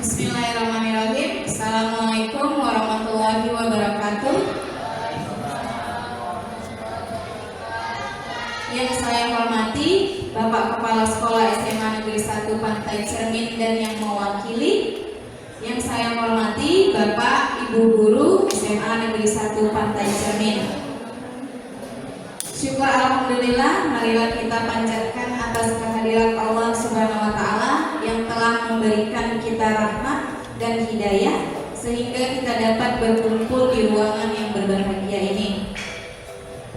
Bismillahirrahmanirrahim. Assalamualaikum warahmatullahi wabarakatuh. Yang saya hormati Bapak Kepala Sekolah SMA Negeri 1 Pantai Cermin dan yang mewakili. Yang saya hormati Bapak Ibu Guru SMA Negeri 1 Pantai Cermin. Syukur alhamdulillah, marilah kita panjatkan atas kehadiran Allah Subhanahu wa taala yang telah memberikan kita rahmat dan hidayah sehingga kita dapat berkumpul di ruangan yang berbahagia ini.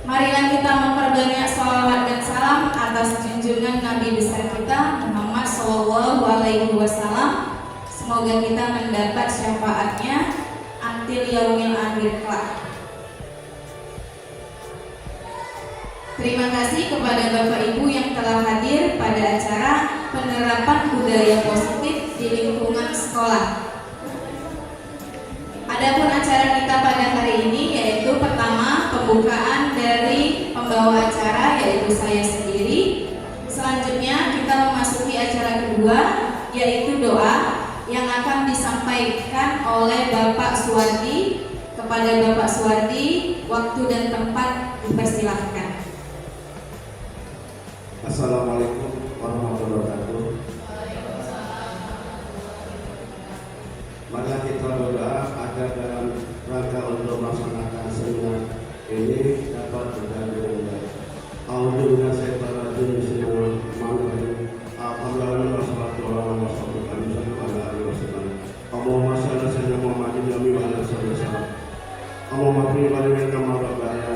Marilah kita memperbanyak sholawat dan salam atas junjungan Nabi besar kita Muhammad Shallallahu Alaihi Wasallam. Semoga kita mendapat syafaatnya antil yaumil akhir kelak. Terima kasih kepada Bapak Ibu yang telah hadir pada acara penerapan budaya positif di lingkungan sekolah. Adapun acara kita pada hari ini yaitu pertama pembukaan dari pembawa acara yaitu saya sendiri. Selanjutnya kita memasuki acara kedua yaitu doa yang akan disampaikan oleh Bapak Suwardi. Kepada Bapak Suwardi, waktu dan tempat dipersilahkan. Assalamualaikum warahmatullahi wabarakatuh. Mari kita berdoa agar dalam rangka untuk melaksanakan seminar ini dapat berjalan dengan baik. Alhamdulillah saya berada di sini mengenai alhamdulillah wassalatu wassalamu ala rasulillah. Allahumma shalli ala Muhammadin wa ala alihi wasallam. Allahumma barik kama barakta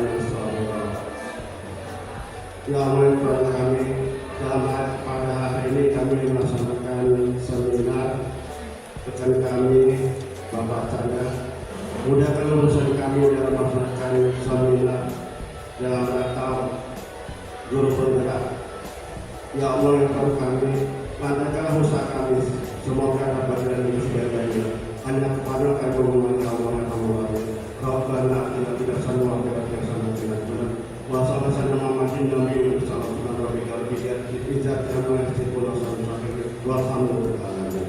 Ya Allah, kepada kami pada hari ini kami melaksanakan seminar rekan kami Bapak Chandra. Mudahkan urusan kami dalam melaksanakan seminar dalam rangka guru penggerak. Ya Allah, kepada kami lancarkanlah usaha kami, semoga dapat dari sebaik-baiknya. Hanya kepada kami memohon Allah yang Maha Rabbana atina fid dunya hasanah wa sallallahu Muhammadin Nabi sallallahu alaihi wasallam.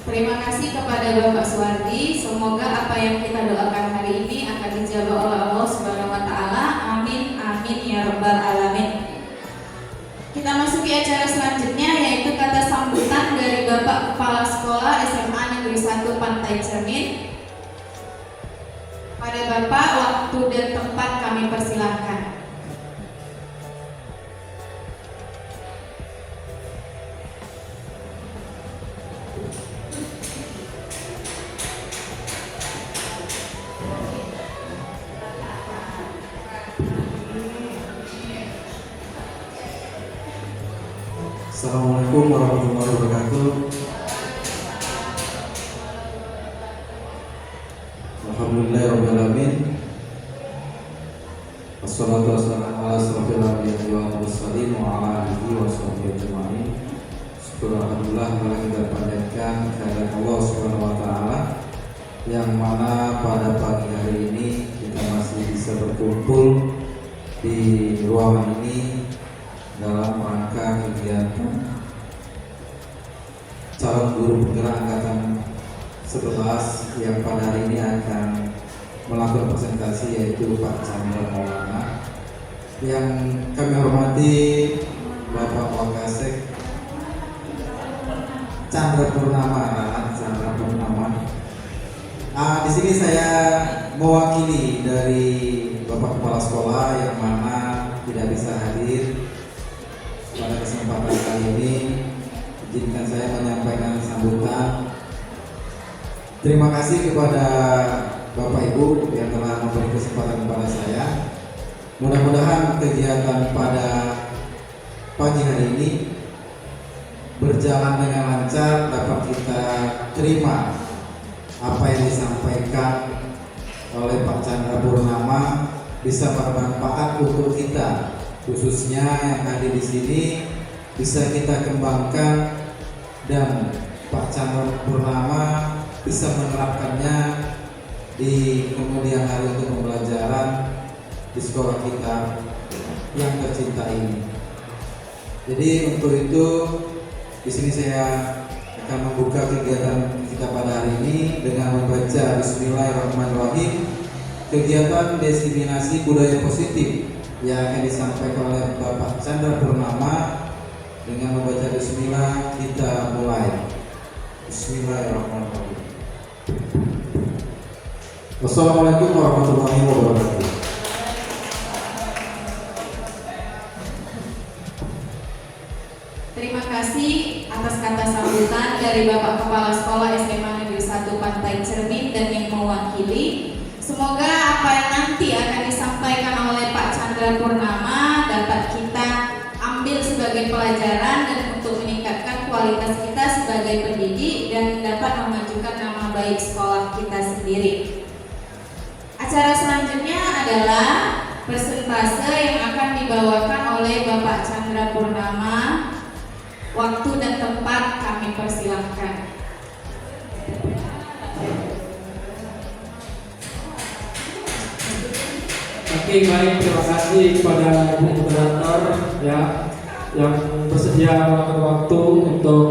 Terima kasih kepada Bapak Suwardi. Semoga apa yang kita doakan hari ini akan dijawab oleh Allah Subhanahu wa taala. Amin amin ya rabbal alamin. Kita masuki acara selanjutnya yaitu kata sambutan dari Bapak Kepala Sekolah SMA Negeri 1 Pantai Cermin. Pada Bapak, waktu dan tempat kami persilahkan. Assalamualaikum warahmatullahi wabarakatuh. Alhamdulillahirabbil alamin. Wassalatu wassalamu ala asyrofil anbiya'i wal mursalin wa ala alihi washabihi ajmain. Alhamdulillah kita panjatkan kehadirat Allah Subhanahu wa taala yang mana pada pagi hari ini kita masih bisa berkumpul di ruangan ini dalam rangka kegiatan calon guru penggerak angkatan 11 yang pada hari ini akan melakukan presentasi yaitu Pak Chandra Maulana. Yang kami hormati Bapak Wakasek Chandra Purnama. Di sini saya mewakili dari Bapak Kepala Sekolah yang mana tidak bisa hadir pada kesempatan kali ini. Izinkan saya menyampaikan sambutan. Terima kasih kepada Bapak Ibu yang telah memberi kesempatan kepada saya. Mudah-mudahan kegiatan pada pagi hari ini berjalan dengan lancar, dapat kita terima apa yang disampaikan oleh Pak Chandra Purnama bisa bermanfaat untuk kita, khususnya yang hadir di sini bisa kita kembangkan dan Pak Chandra Purnama bisa menerapkannya di kemudian hari untuk pembelajaran di sekolah kita yang tercinta ini. Jadi untuk itu Di sini saya akan membuka kegiatan kita pada hari ini dengan membaca Bismillahirrahmanirrahim, kegiatan diseminasi budaya positif yang akan disampaikan oleh Bapak Chandra Purnama. Dengan membaca Bismillah kita mulai. Bismillahirrahmanirrahim. Wassalamualaikum warahmatullahi wabarakatuh. Terima kasih atas kata sambutan dari Bapak Kepala Sekolah SMA Negeri 1 Pantai Cermin dan yang mewakili. Semoga apa yang nanti akan disampaikan oleh Pak Chandra Purnama dapat kita ambil sebagai pelajaran dan untuk meningkatkan kualitas kita sebagai pendidik dan dapat memajukan nama baik sekolah kita sendiri. Acara selanjutnya adalah persentase yang akan dibawakan oleh Bapak Chandra Purnama. Waktu dan tempat kami persilahkan. Oke, baik, terima kasih kepada Ibu Moderator ya yang bersedia meluangkan waktu untuk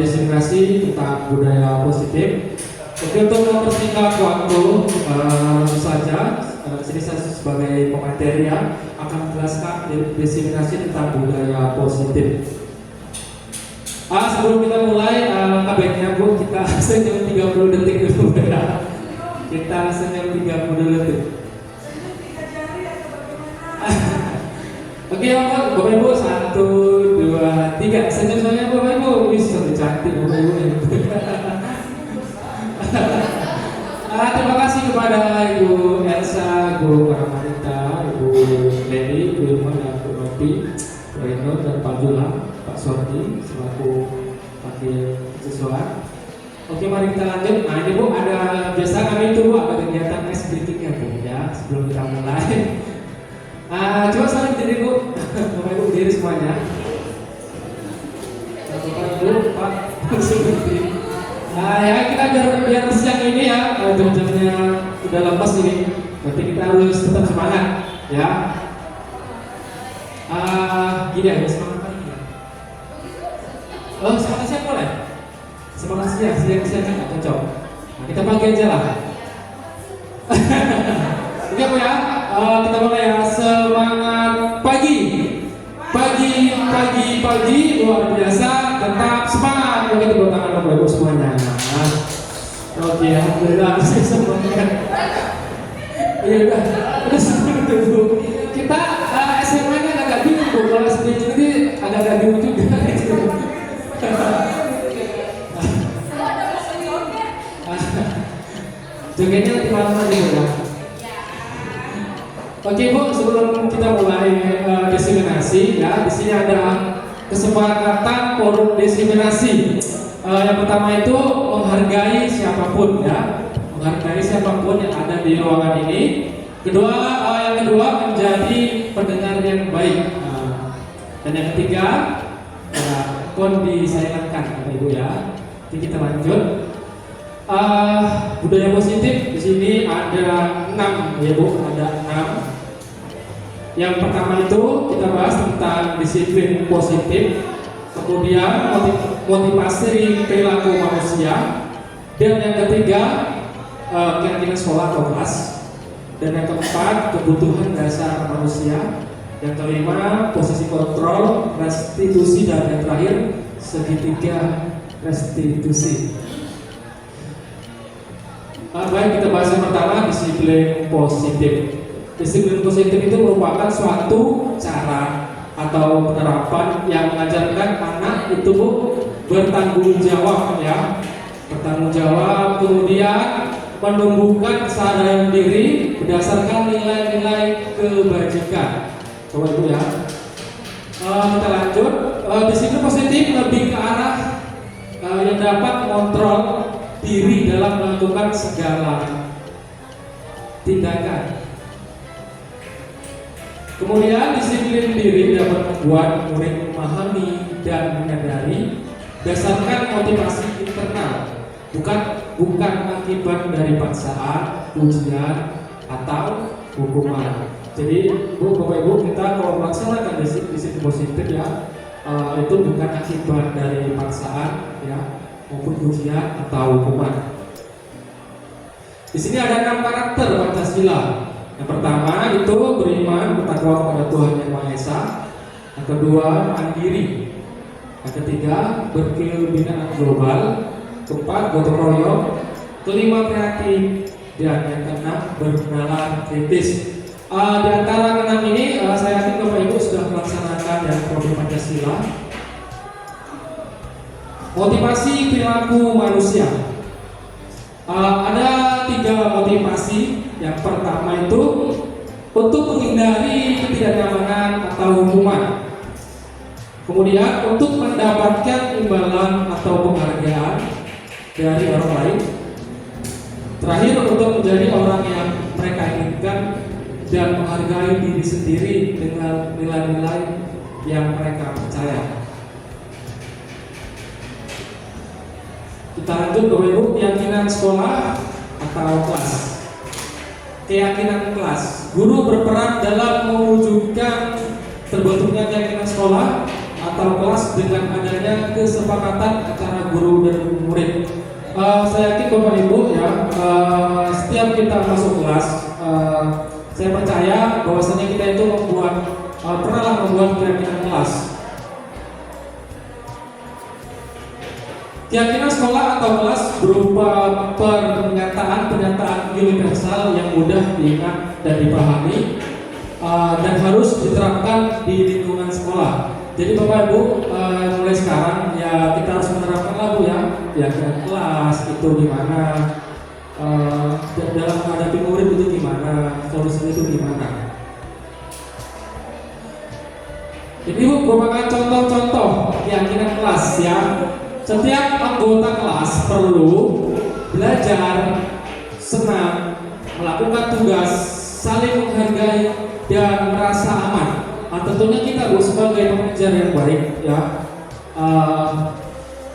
diseminasi tentang budaya positif. Oke, untuk mempersingkat waktu, langsung saja sini saya sebagai pemateri ya akan menjelaskan diseminasi tentang budaya positif. Sebelum kita mulai, baiknya Bu, kita senyum 30 detik dulu ya. Kita senyum 30 detik. Oke, Bapak Ibu, 1, 2, 3. Senyum-senyum Bapak Ibu. Bisa cantik Bapak Ibu. Terima kasih kepada Ibu Elsa, Ibu Paramanita, Ibu Leni, Ibu Irma, dan Ibu Nopi, Pak Eno, dan Pak Julang, Pak Sordi selaku wakil siswa. Oke, mari kita lanjut. Nah, ini Bu, ada biasa kami itu Bu, ada kegiatan ice breaking-nya Bu ya sebelum kita mulai. Coba saling berdiri Bu, Bapak Ibu berdiri semuanya. Bapak Ibu, Pak, berdiri. Ya kita biar siang ini ya, jam-jamnya udah lepas ini, berarti kita harus tetap semangat ya. Gini ya, semangat pagi ya. Semangat siang boleh? Semangat siang kan nggak cocok. Nah, kita pagi aja lah. Oke Bu ya, kita mulai ya. Semangat pagi, pagi luar biasa, tetap semangat. Oke, tepuk tangan Bapak Ibu semuanya. Oke, alhamdulillah saya semangat. Iya udah seperti itu. Kita SMA-nya agak bingung Bu, kalau sedikit ini agak bingung juga. Jogetnya nanti malam aja ya. Oke Bu, sebelum kita mulai diseminasi ya, di sini ada kesepakatan forum diseminasi. Yang pertama itu menghargai siapapun ya, menghargai siapapun yang ada di ruangan ini. Yang kedua menjadi pendengar yang baik. Dan yang ketiga disayangkan Bapak Ibu ya. Jadi kita lanjut. Budaya positif di sini ada 6 ya Bu, ada 6. Yang pertama itu kita bahas tentang disiplin positif, kemudian motivasi perilaku manusia, dan yang ketiga keyakinan sekolah atau kelas, dan yang keempat kebutuhan dasar manusia, yang kelima posisi kontrol, restitusi, dan yang terakhir segitiga restitusi. Baik, kita bahas yang pertama, disiplin positif. Disiplin positif itu merupakan suatu cara atau penerapan yang mengajarkan anak itu bertanggung jawab ya, bertanggung jawab, kemudian menumbuhkan kesadaran diri berdasarkan nilai-nilai kebajikan. Coba itu ya. Kita lanjut. Disiplin positif lebih ke arah yang dapat mengontrol diri dalam melakukan segala tindakan. Kemudian disiplin diri dapat membuat murid memahami dan menyadari berdasarkan motivasi internal, bukan akibat dari paksaan, ujian, atau hukuman. Jadi Bu, Bapak Ibu, kita kalau melaksanakan disiplin positif ya, itu bukan akibat dari paksaan ya maupun ujian atau hukuman. Di sini ada 6 karakter Pancasila. Yang pertama itu beriman, bertakwa kepada Tuhan Yang Maha Esa. Yang kedua, mandiri. Yang ketiga, berkebinaan global. Keempat, gotong royong. Kelima, kreatif. Dan yang keenam, bernalar kritis. Di antara 6 ini, saya yakin Bapak Ibu sudah melaksanakan yang program Pancasila. Motivasi perilaku manusia. Ada 3 motivasi. Yang pertama itu untuk menghindari ketidaknyamanan atau hukuman. Kemudian untuk mendapatkan imbalan atau penghargaan dari orang lain. Terakhir untuk menjadi orang yang mereka inginkan dan menghargai diri sendiri dengan nilai-nilai yang mereka percaya. Kita lanjut Bapak Ibu, keyakinan sekolah atau kelas. Keyakinan kelas. Guru berperan dalam mewujudkan terbentuknya keyakinan sekolah atau kelas dengan adanya kesepakatan antara guru dan murid. Saya yakin Bapak Ibu ya, setiap kita masuk kelas, saya percaya bahwasanya kita itu pernah membuat keyakinan kelas. Keyakinan sekolah atau kelas berupa pernyataan universal yang mudah diingat dan dipahami dan harus diterapkan di lingkungan sekolah. Jadi Bapak Ibu, mulai sekarang ya kita harus menerapkan lagu ya keyakinan kelas itu gimana, dalam menghadapi murid itu gimana, solusi itu gimana. Ini merupakan contoh-contoh keyakinan kelas ya. Setiap anggota kelas perlu belajar, senang, melakukan tugas, saling menghargai dan merasa aman. Tentunya kita harus sebagai pengajar yang baik ya,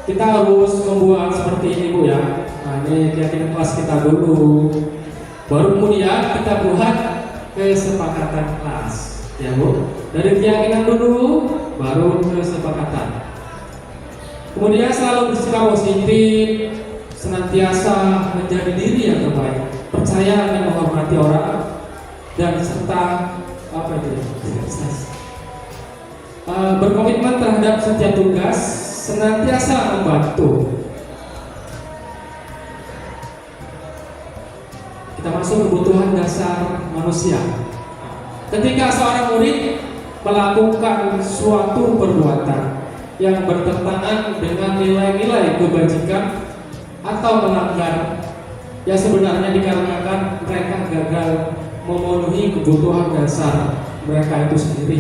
kita harus membuat seperti ini Bu ya. Ini keyakinan kelas kita dulu, baru kemudian kita buat kesepakatan kelas ya Bu. Dari keyakinan dulu baru kesepakatan. Kemudian selalu bersikap positif, senantiasa menjadi diri yang terbaik, percaya dan menghormati orang, dan serta berkomitmen terhadap setiap tugas, senantiasa membantu. Kita masuk kebutuhan dasar manusia. Ketika seorang murid melakukan suatu perbuatan yang bertentangan dengan nilai-nilai kebajikan atau melanggar, ya sebenarnya dikarenakan mereka gagal memenuhi kebutuhan dasar mereka itu sendiri.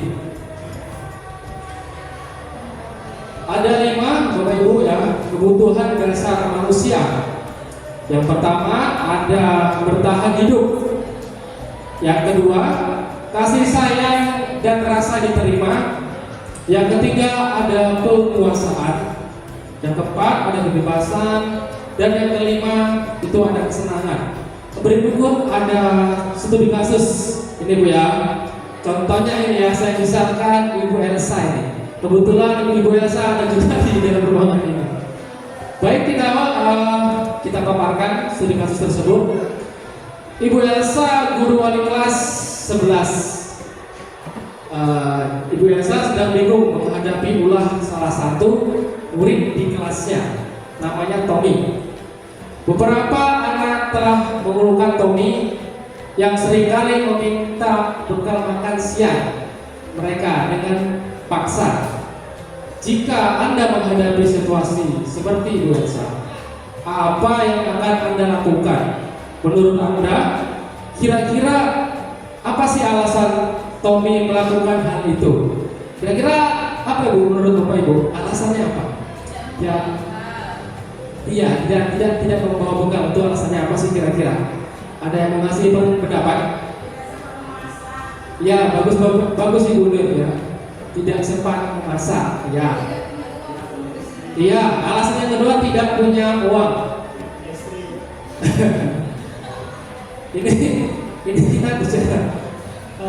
Ada 5 Bapak Ibu ya, kebutuhan dasar manusia. Yang pertama ada bertahan hidup. Yang kedua, kasih sayang dan rasa diterima. Yang ketiga ada penguasaan. Yang keempat ada kebebasan. Dan yang kelima itu ada kesenangan. Berikut ada studi kasus ini Bu ya. Contohnya ini ya, saya misalkan Ibu Elsa ini. Kebetulan Ibu Elsa ada juga di dalam ruangan ini. Baik, kita paparkan studi kasus tersebut. Ibu Elsa guru wali kelas 11. Ibu Elsa sedang bingung menghadapi ulah salah satu murid di kelasnya, namanya Tommy. Beberapa anak telah mengeluhkan Tommy yang seringkali meminta bekal makan siang mereka dengan paksa. Jika Anda menghadapi situasi seperti Ibu Elsa, apa yang akan Anda lakukan? Menurut Anda, kira-kira apa sih alasan Tommy melakukan hal itu? Kira-kira apa Bu menurut Bapak Ibu? Alasannya apa? Tidak membawa bekal itu alasannya apa sih kira-kira? Ada yang mau ngasih pendapat? Ya, bagus Ibu Nur ya. Tidak sempat memasak. Ya. Iya, alasan yang kedua tidak punya uang. ini kita bicara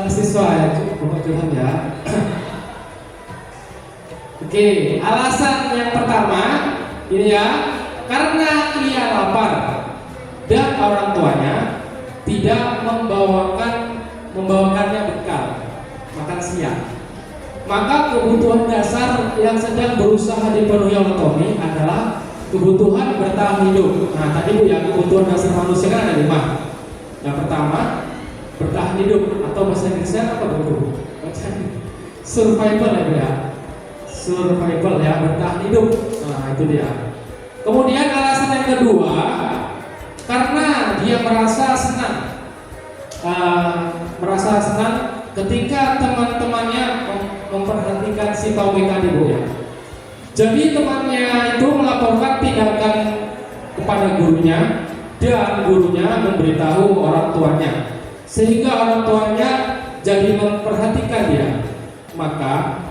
siswa ya, Bapak Tuhan ya. Oke, alasan yang pertama ini ya, karena ia lapar dan orang tuanya tidak membawakannya bekal makan siang. Maka kebutuhan dasar yang sedang berusaha dipenuhi oleh Tommy adalah kebutuhan bertahan hidup. Nah tadi Bu ya, kebutuhan dasar manusia kan ada 5. Yang pertama bertahan hidup, atau bahasa Inggrisnya apa Bu? Survival ya Bu ya. Survival ya, bertahan hidup. Nah itu dia. Kemudian alasan yang kedua, karena dia merasa senang ketika teman-temannya memperhatikan si Tommy tadi Bu ya. Jadi temannya itu melaporkan tindakan kepada gurunya dan gurunya memberitahu orang tuanya, sehingga orang tuanya jadi memperhatikan dia. Maka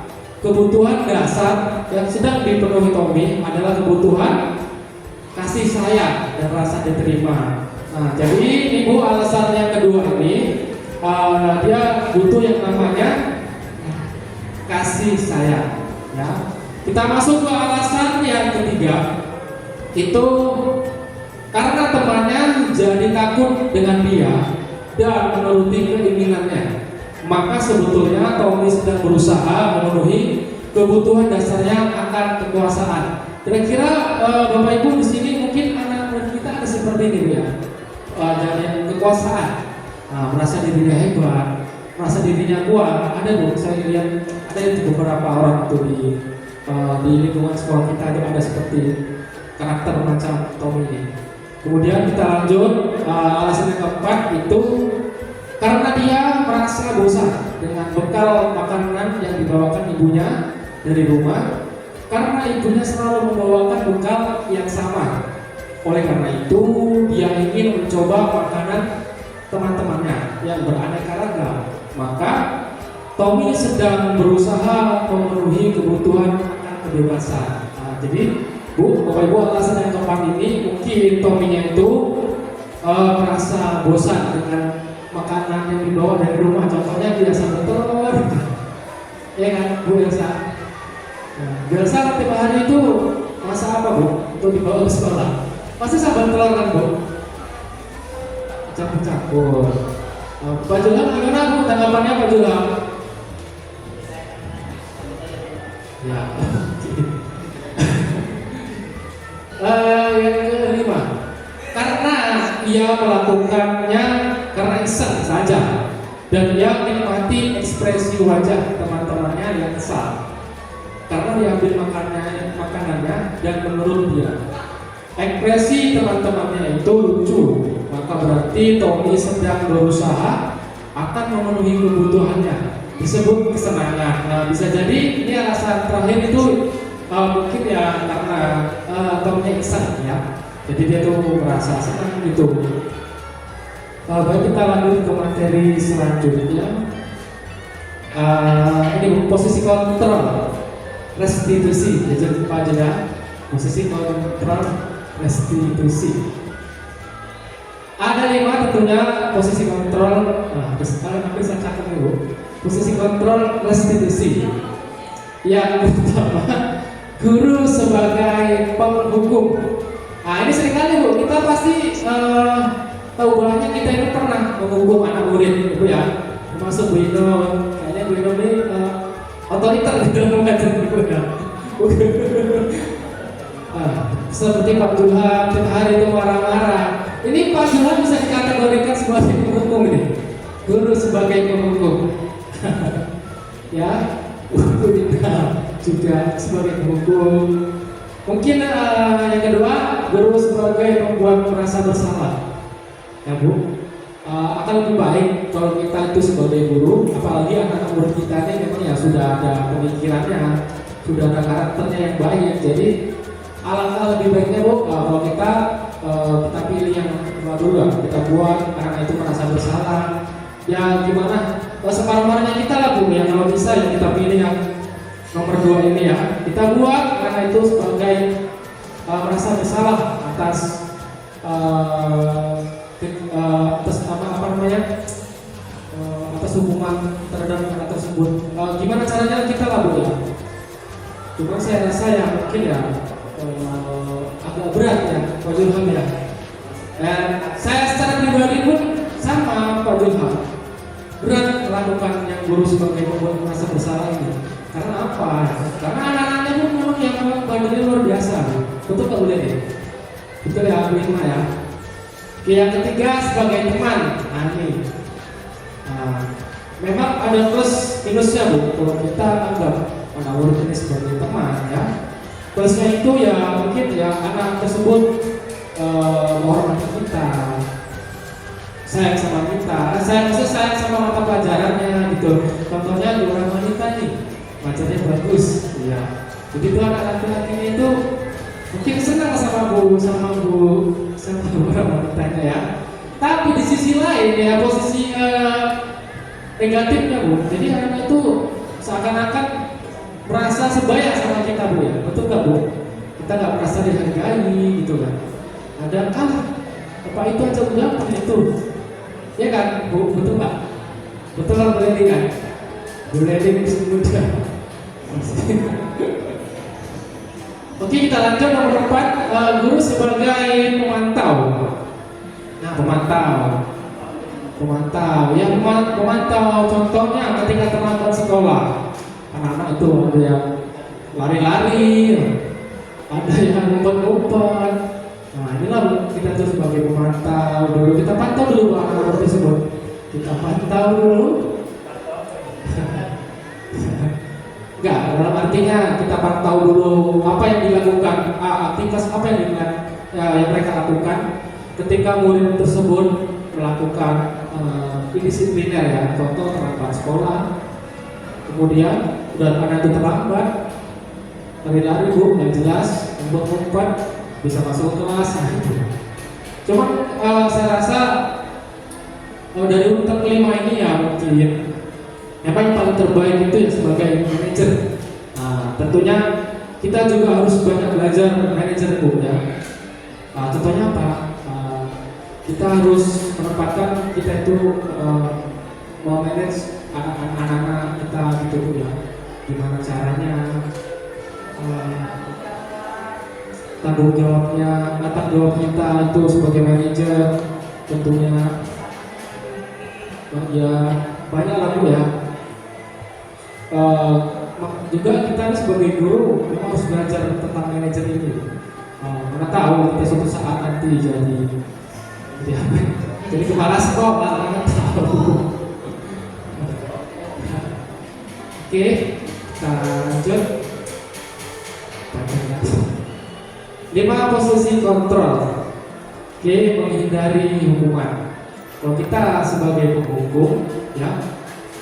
kebutuhan dasar yang sedang dipenuhi Tommy adalah kebutuhan kasih sayang dan rasa diterima. Nah, jadi ibu alasan yang kedua ini dia butuh yang namanya kasih sayang. Ya. Kita masuk ke alasan yang ketiga, itu karena temannya jadi takut dengan dia dan menuruti keinginannya. Maka sebetulnya Tommy sedang berusaha memenuhi kebutuhan dasarnya akan kekuasaan. Kira-kira Bapak Ibu di sini mungkin anak murid kita ada seperti ini Bu ya, dari kekuasaan, merasa dirinya hebat, merasa dirinya kuat. Ada Bu, saya lihat ada itu beberapa orang tuh di lingkungan sekolah kita ada seperti karakter macam Tommy ini. Kemudian kita lanjut, alasan yang keempat itu karena dia merasa bosan dengan bekal makanan yang dibawakan ibunya dari rumah, karena ibunya selalu membawakan bekal yang sama. Oleh karena itu dia ingin mencoba makanan teman-temannya yang beraneka ragam. Maka Tommy sedang berusaha memenuhi kebutuhan akan kebebasan. Nah, jadi Bu, Bapak Ibu, alasan yang keempat ini mungkin Tommy-nya itu merasa bosan dengan makanan yang dibawa dari rumah. Contohnya biasa betul, ya kan Bu Elsa? Biasa tiap hari itu masak apa Bu? Untuk dibawa ke sekolah. Pasti sambal telur kan Bu? Campur-campur. Pak Julam gimana Bu? Tanggapannya Pak Julam? Ya. Yang kelima, karena ia melakukannya karena iseng saja dan ia menikmati ekspresi wajah teman-temannya yang kesal karena diambil makanannya dan menurut dia ekspresi teman-temannya itu lucu, maka berarti Tommy sedang berusaha akan memenuhi kebutuhannya, disebut kesenangan. Nah, bisa jadi ini alasan terakhir itu mungkin ya karena Tommy iseng ya, jadi dia tuh merasa senang gitu. Baik, kita lanjut ke materi selanjutnya. Ini posisi kontrol restitusi, jadi lupa aja ya. Posisi kontrol restitusi. Ada 5 tentunya posisi kontrol. Kalian hampir saya catat nih Bu. Posisi kontrol restitusi. Yang pertama, guru sebagai penghukum. Nah ini seringkali Bu, kita pasti tahu banyak kita ini pernah menghukum anak murid Ibu ya. Termasuk Bu Ino, kayaknya Bu Ino ini otoriter di dalam mengajar Ibu ya. Seperti Pak Julham tiap hari itu marah-marah. Ini Pak Julham bisa dikategorikan sebagai penghukum ini, guru sebagai penghukum. Ya, Bu Dina juga sebagai penghukum. Mungkin yang kedua, guru sebagai pembuat merasa bersalah. Ya Bu, akan lebih baik kalau kita itu sebagai guru, apalagi anak murid kita ini memang ya sudah ada pemikirannya, sudah ada karakternya yang baik. Jadi alangkah lebih baiknya Bu, kalau kita pilih yang dulu ya, kita buat karena itu merasa bersalah. Ya gimana? Separuh-paruhnya kita lah Bu, ya kalau bisa ya kita pilih yang nomor 2 ini ya. Kita buat karena itu sebagai merasa bersalah atas atas hukuman terhadap anak tersebut. Gimana caranya kita lah Bu ya? Cuma saya rasa ya mungkin ya agak berat ya Pak Julham ya. Dan saya secara pribadi pun sama Pak Julham, berat melakukan yang guru sebagai pembuat merasa bersalah ini. Karena apa? Karena anak-anaknya pun memang yang badannya luar biasa. Betul nggak boleh deh? Betul ya, kelima ya. Oke, yang ketiga sebagai teman. Nah ini, memang ada plus minusnya Bu. Kalau kita anggap anak murid ini sebagai teman ya. Plusnya itu ya mungkin ya anak tersebut menghormati kita, sayang sama kita, sayang sama mata pelajarannya gitu. Contohnya di orang wanita nih, bacanya bagus, ya. Begitu anak laki-laki itu mungkin senang sama orang wanitanya ya. Tapi di sisi lain ya posisi negatifnya Bu. Jadi anak itu seakan-akan merasa sebaya sama kita Bu ya. Betul nggak Bu? Kita nggak merasa dihargai gitu kan. Ada apa itu aja udah itu. Ya kan Bu, betul nggak? Betul lah boleh kan? Boleh disebut muda. Oke, kita lanjut nomor 4, guru sebagai pemantau. Nah, pemantau. Yang pemantau contohnya ketika terlambat sekolah, anak-anak itu ada yang lari-lari, ada yang ngumpet-ngumpet. Nah, inilah kita tuh sebagai pemantau. Dulu kita pantau dulu anak-anak tersebut. Kita pantau dulu. Enggak, dalam artinya kita pantau dulu apa yang dilakukan, aktivitas apa yang mereka lakukan ketika murid tersebut melakukan indisipliner ya, contoh terlambat sekolah, kemudian udah anak itu terlambat, lari-lari Bu, yang jelas, ngumpet-ngumpet, bisa masuk kelas. Cuman saya rasa dari urutan kelima ini ya mungkin memang yang paling terbaik itu ya sebagai manajer. Nah, tentunya kita juga harus banyak belajar manajer Bu ya. Contohnya apa? Kita harus menempatkan kita itu memanage anak-anak kita gitu Bu ya. Gimana caranya? Tanggung jawab kita itu sebagai manajer tentunya ya banyak lah Bu ya. Juga kita sebagai guru memang harus belajar tentang manajer ini. Mana tahu kita suatu saat nanti jadi kepala sekolah, mana tahu. Oke, kita lanjut. 5 posisi kontrol. Oke, menghindari hukuman. Kalau kita sebagai penghukum ya,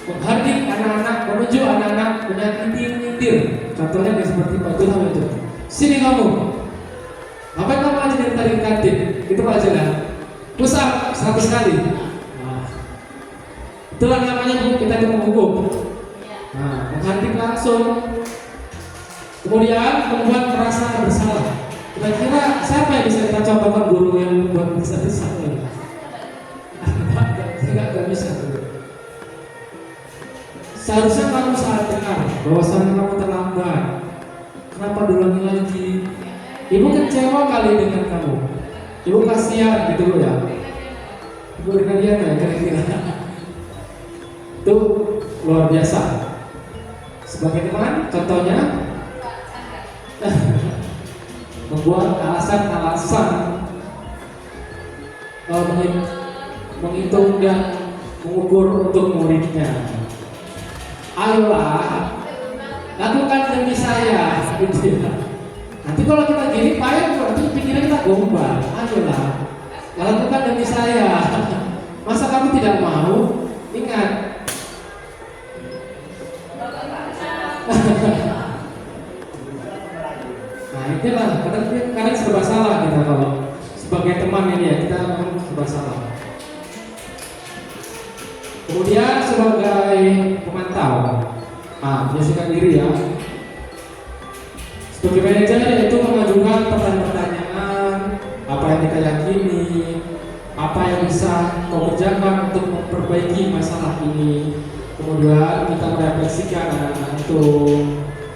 menghardik anak-anak, menuju anak-anak menyakiti-nyitir. Contohnya seperti Pak Julham itu. Sini kamu. Ngapain kamu aja dari tadi kantin? Gitu aja lah. Push up 100 kali. Nah, itulah namanya Bu, kita itu menghukum. Nah, menghardik langsung. Kemudian membuat merasa bersalah. Kira-kira siapa yang bisa kita contohkan guru yang membuat merasa bersalah? Tidak bisa. Seharusnya kamu saat dengar bahwasannya kamu terlambat, kenapa diulangi lagi? Ibu kecewa kali dengan kamu. Ibu kasihan gitu loh ya. Ibu dengan dia ya kira-kira. Itu luar biasa. Sebagai teman, contohnya membuat alasan-alasan menghitung dan mengukur untuk muridnya. Ayolah, lakukan demi saya, gitu ya. Nanti kalau kita gini payah, nanti pikiran kita gombal. Ayolah, lakukan demi saya. Masa kamu tidak mau? Ingat. Nah itulah, kadang serba salah kita kalau sebagai teman ini ya, kita memang serba salah. Kemudian sebagai pemantau, biasakan diri ya. Sebagai manajer yaitu mengajukan pertanyaan-pertanyaan, apa yang kita yakini, apa yang bisa kau kerjakan untuk memperbaiki masalah ini. Kemudian kita merefleksikan anak-anak itu.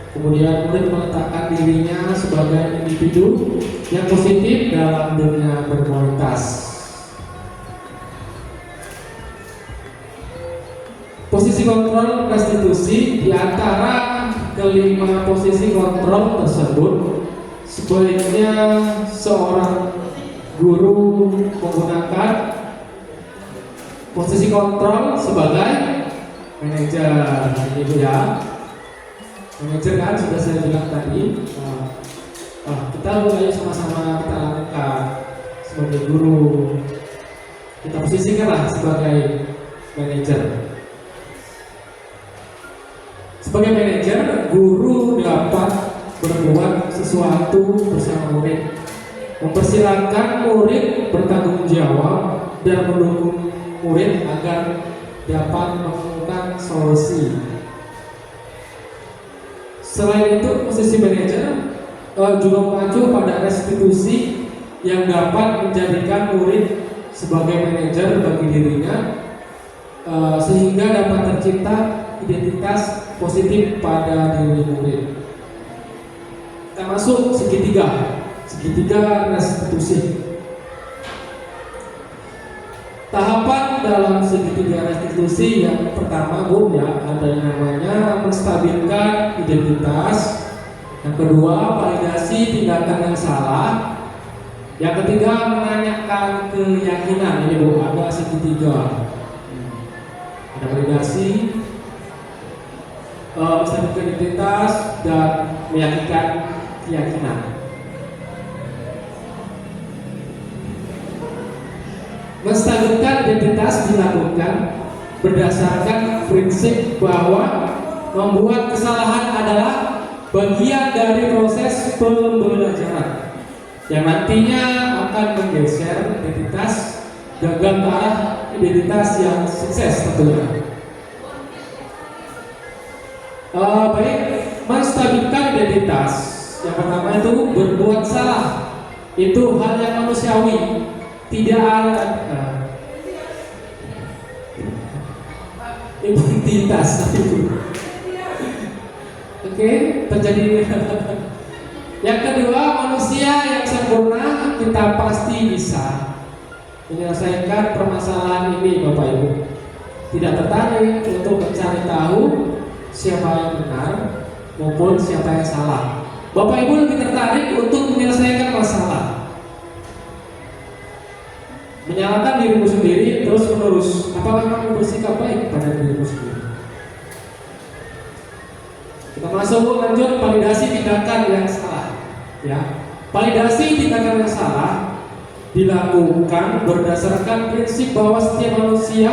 Kemudian murid meletakkan dirinya sebagai individu yang positif dalam dunia berkualitas. Posisi kontrol restitusi di antara kelima posisi kontrol tersebut, sebaiknya seorang guru menggunakan posisi kontrol sebagai manajer. Ini Bu ya, manajer kan sudah saya bilang tadi. Kita mulai sama-sama kita lakukan sebagai guru. Kita posisikanlah sebagai manajer. Sebagai manajer, guru dapat berbuat sesuatu bersama murid, mempersilahkan murid bertanggung jawab dan mendukung murid agar dapat menemukan solusi. Selain itu, posisi manajer juga mengacu pada restitusi yang dapat menjadikan murid sebagai manajer bagi dirinya, sehingga dapat tercipta identitas positif pada diri murid. Kita masuk segitiga restitusi. Tahapan dalam segitiga restitusi yang pertama Bu ya, ada yang namanya menstabilkan identitas. Yang kedua, validasi tindakan yang salah. Yang ketiga, menanyakan keyakinan. Ini Bu, ada segitiga. Ada validasi, menstabilkan identitas, dan meyakinkan keyakinan. Menstabilkan identitas dilakukan berdasarkan prinsip bahwa membuat kesalahan adalah bagian dari proses pembelajaran yang nantinya akan menggeser identitas gagal ke arah identitas yang sukses tentunya. Baik, menstabilkan identitas. Yang pertama itu berbuat salah. Itu hal yang manusiawi. Tidak ada identitas itu. Oke, terjadi. Yang kedua, manusia yang sempurna kita pasti bisa menyelesaikan permasalahan ini, Bapak Ibu. Tidak tertarik untuk mencari tahu siapa yang benar maupun siapa yang salah. Bapak Ibu lebih tertarik untuk menyelesaikan masalah, menyalahkan dirimu sendiri terus menerus. Apakah kamu bersikap baik pada dirimu sendiri? Kita masuk lanjut validasi tindakan yang salah. Ya, validasi tindakan yang salah dilakukan berdasarkan prinsip bahwa setiap manusia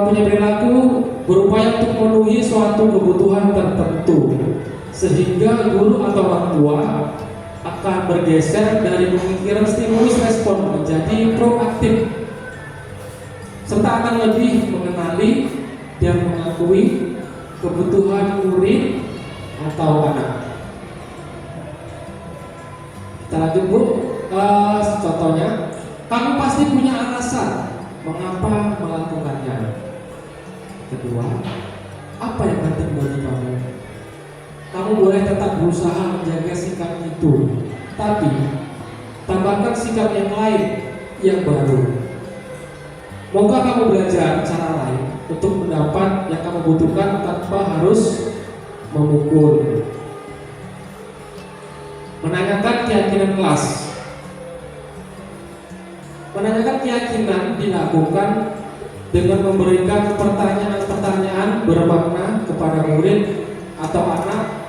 punya perilaku berupaya untuk memenuhi suatu kebutuhan tertentu, sehingga guru atau orang tua akan bergeser dari pemikiran stimulus respon menjadi proaktif, serta akan lebih mengenali dan mengakui kebutuhan murid atau anak. Kita lanjut Bu. Contohnya, kamu pasti punya alasan mengapa melakukannya. Kedua, apa yang penting bagi kamu? Kamu boleh tetap berusaha menjaga sikap itu, tapi tambahkan sikap yang lain yang baru. Moga kamu belajar cara lain untuk mendapat yang kamu butuhkan tanpa harus memukul. Menanyakan keyakinan kelas. Menanyakan keyakinan dilakukan dengan memberikan pertanyaan-pertanyaan bermakna kepada murid atau anak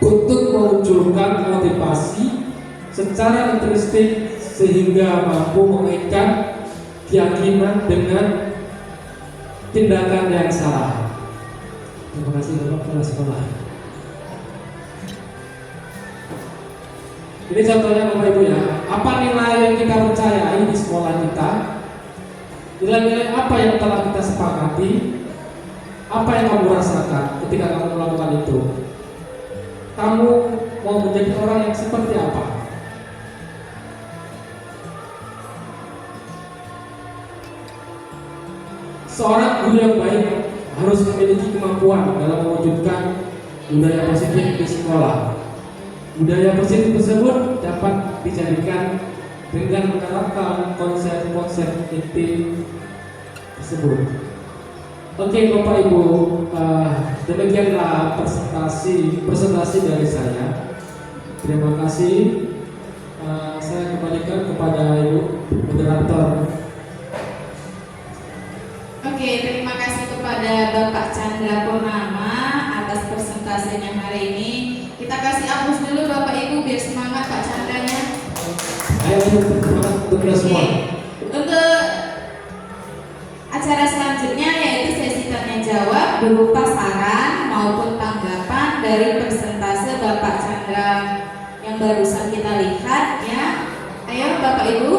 untuk memunculkan motivasi secara intrinsik sehingga mampu mengaitkan keyakinan dengan tindakan yang salah. Terima kasih Bapak Kepala Sekolah. Ini contohnya Bapak Ibu ya. Apa nilai yang kita percayai di sekolah kita? Nilai-nilai apa yang telah kita sepakati? Apa yang kamu rasakan ketika kamu melakukan itu? Kamu mau menjadi orang yang seperti apa? Seorang guru yang baik harus memiliki kemampuan dalam mewujudkan budaya positif di sekolah. Budaya positif tersebut dapat dijadikan dengan menerapkan konsep-konsep inti tersebut. Oke Bapak Ibu, demikianlah presentasi dari saya. Terima kasih. Saya kembalikan kepada Ibu moderator. Oke, terima kasih kepada Bapak Chandra Purnama atas presentasinya hari ini. Kita kasih aplaus dulu Bapak Ibu biar semangat Pak Chandranya. Ayo semangat untuk kita semua. Untuk acara selanjutnya yaitu sesi tanya jawab berupa saran maupun tanggapan dari presentase Bapak Chandra yang barusan kita lihat ya. Ayo Bapak Ibu,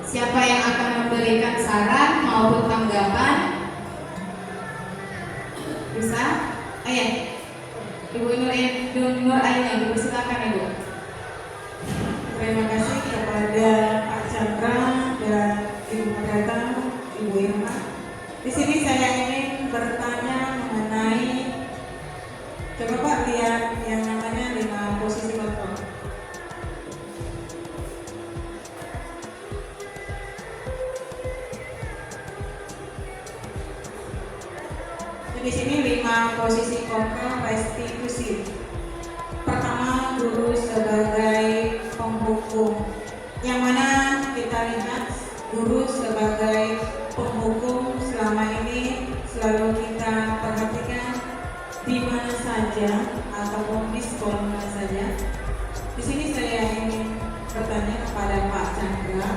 siapa yang akan memberikan saran maupun tanggapan? Bisa? Ayo, Ibu Nur Aina, Ibu silakan Ibu. Terima kasih kepada Pak Chandra dan Ibu moderator, Ibu Irma. Di sini saya ingin bertanya mengenai, coba Pak lihat yang namanya 5 posisi kontrol. Di sini 5 posisi kontrol restitusi. Pertama, guru sebagai penghukum, yang mana kita lihat guru sebagai penghukum selama ini selalu kita perhatikan di mana saja ataupun di sekolah mana saja. Di sini saya ingin bertanya kepada Pak Chandra,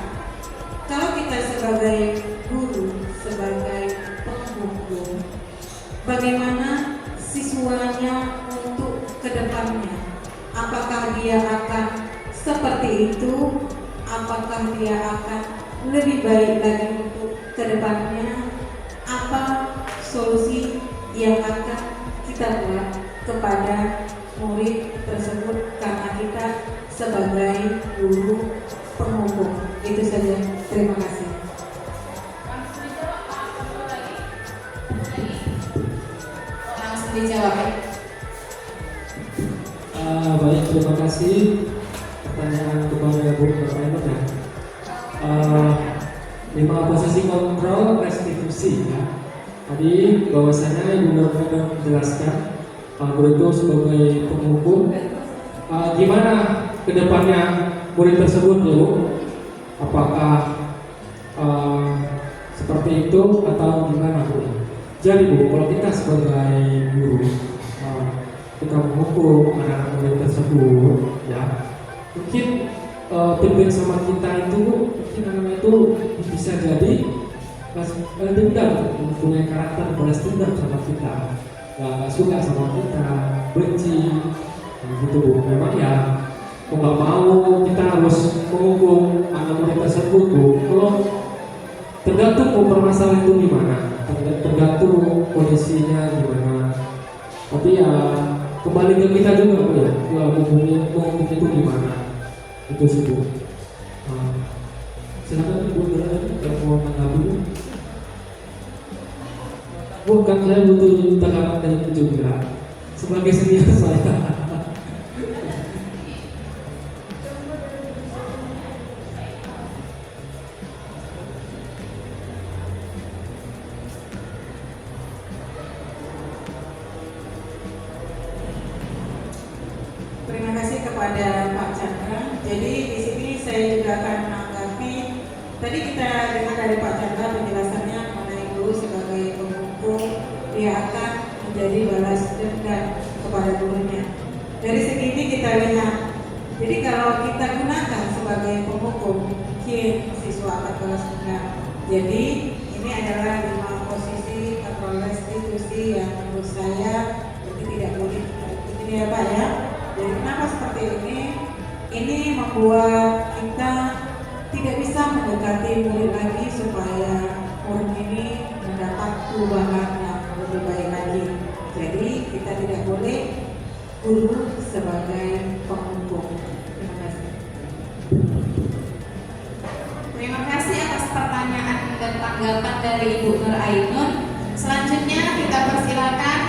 kalau kita sebagai guru, sebagai penghukum, bagaimana siswanya untuk kedepannya? Apakah dia akan seperti itu? Apakah dia akan lebih baik lagi untuk kedepannya? Apa solusi yang akan kita buat kepada murid tersebut karena kita sebagai guru penghukum? Itu saja. Terima kasih. Langsung dijawab ya. Baik, terima kasih pertanyaan kepada Bu Bapak ya. 5 posisi kontrol restitusi ya. Tadi bahwasanya Ibu Bapak menjelaskan guru itu sebagai penghukum. Gimana kedepannya murid tersebut Bu? Apakah seperti itu atau gimana Bu? Jadi Bu, kalau kita sebagai guru kita menghukum anak-anak murid tersebut ya, mungkin feedback sama kita itu mungkin anak itu bisa jadi dendam, mempunyai karakter balas dendam sama kita, nggak suka sama kita, benci gitu Bu. Memang ya mau nggak mau kita harus menghukum anak murid tersebut Bu. Kalau tergantung permasalahan itu gimana, tergantung kondisinya gimana, tapi ya kembali ke kita juga Bu ya, menghukum itu gimana, itu sih Bu. Silakan Ibu yang mau menanggapi. Bukan saya butuh tanggapan dari itu juga sebagai senior saya. Terima kasih kepada Pak Chandra. Jadi di sini saya juga akan menanggapi. Tadi kita dengar dari Pak Chandra penjelasannya mengenai guru sebagai penghukum, dia akan menjadi balas dendam kepada gurunya. Dari segi ini kita lihat. Jadi kalau kita gunakan sebagai penghukum, mungkin siswa akan balas dendam. Jadi ini adalah 5 posisi atau restitusi yang menurut saya tidak boleh ini ya Pak ya. Jadi kenapa seperti ini? Ini membuat kita tidak bisa mendekati murid lagi supaya murid ini mendapat perubahan yang lebih baik lagi. Jadi kita tidak boleh guru sebagai penghukum. Terima kasih. Terima kasih atas pertanyaan dan tanggapan dari Ibu Nur Ainun. Selanjutnya kita persilakan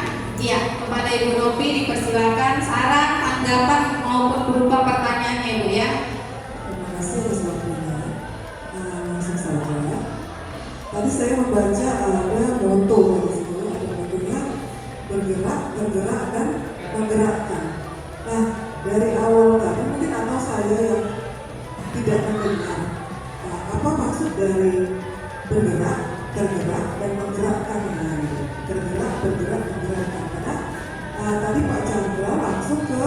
Iya, kepada Ibu Novi dipersilakan saran, tanggapan maupun berupa pertanyaannya Ibu ya. Terima kasih atas waktunya. Langsung saja. Tadi saya membaca ada moto di situ, ada motonya bergerak, bergerak dan menggerakkan. Nah, dari awal tadi mungkin atau saya yang tidak mendengar. Nah, apa maksud dari bergerak, tergerak dan menggerakkan ini? Bergerak, bergerak, menggerakkan. Karena tadi Pak Chandra langsung ke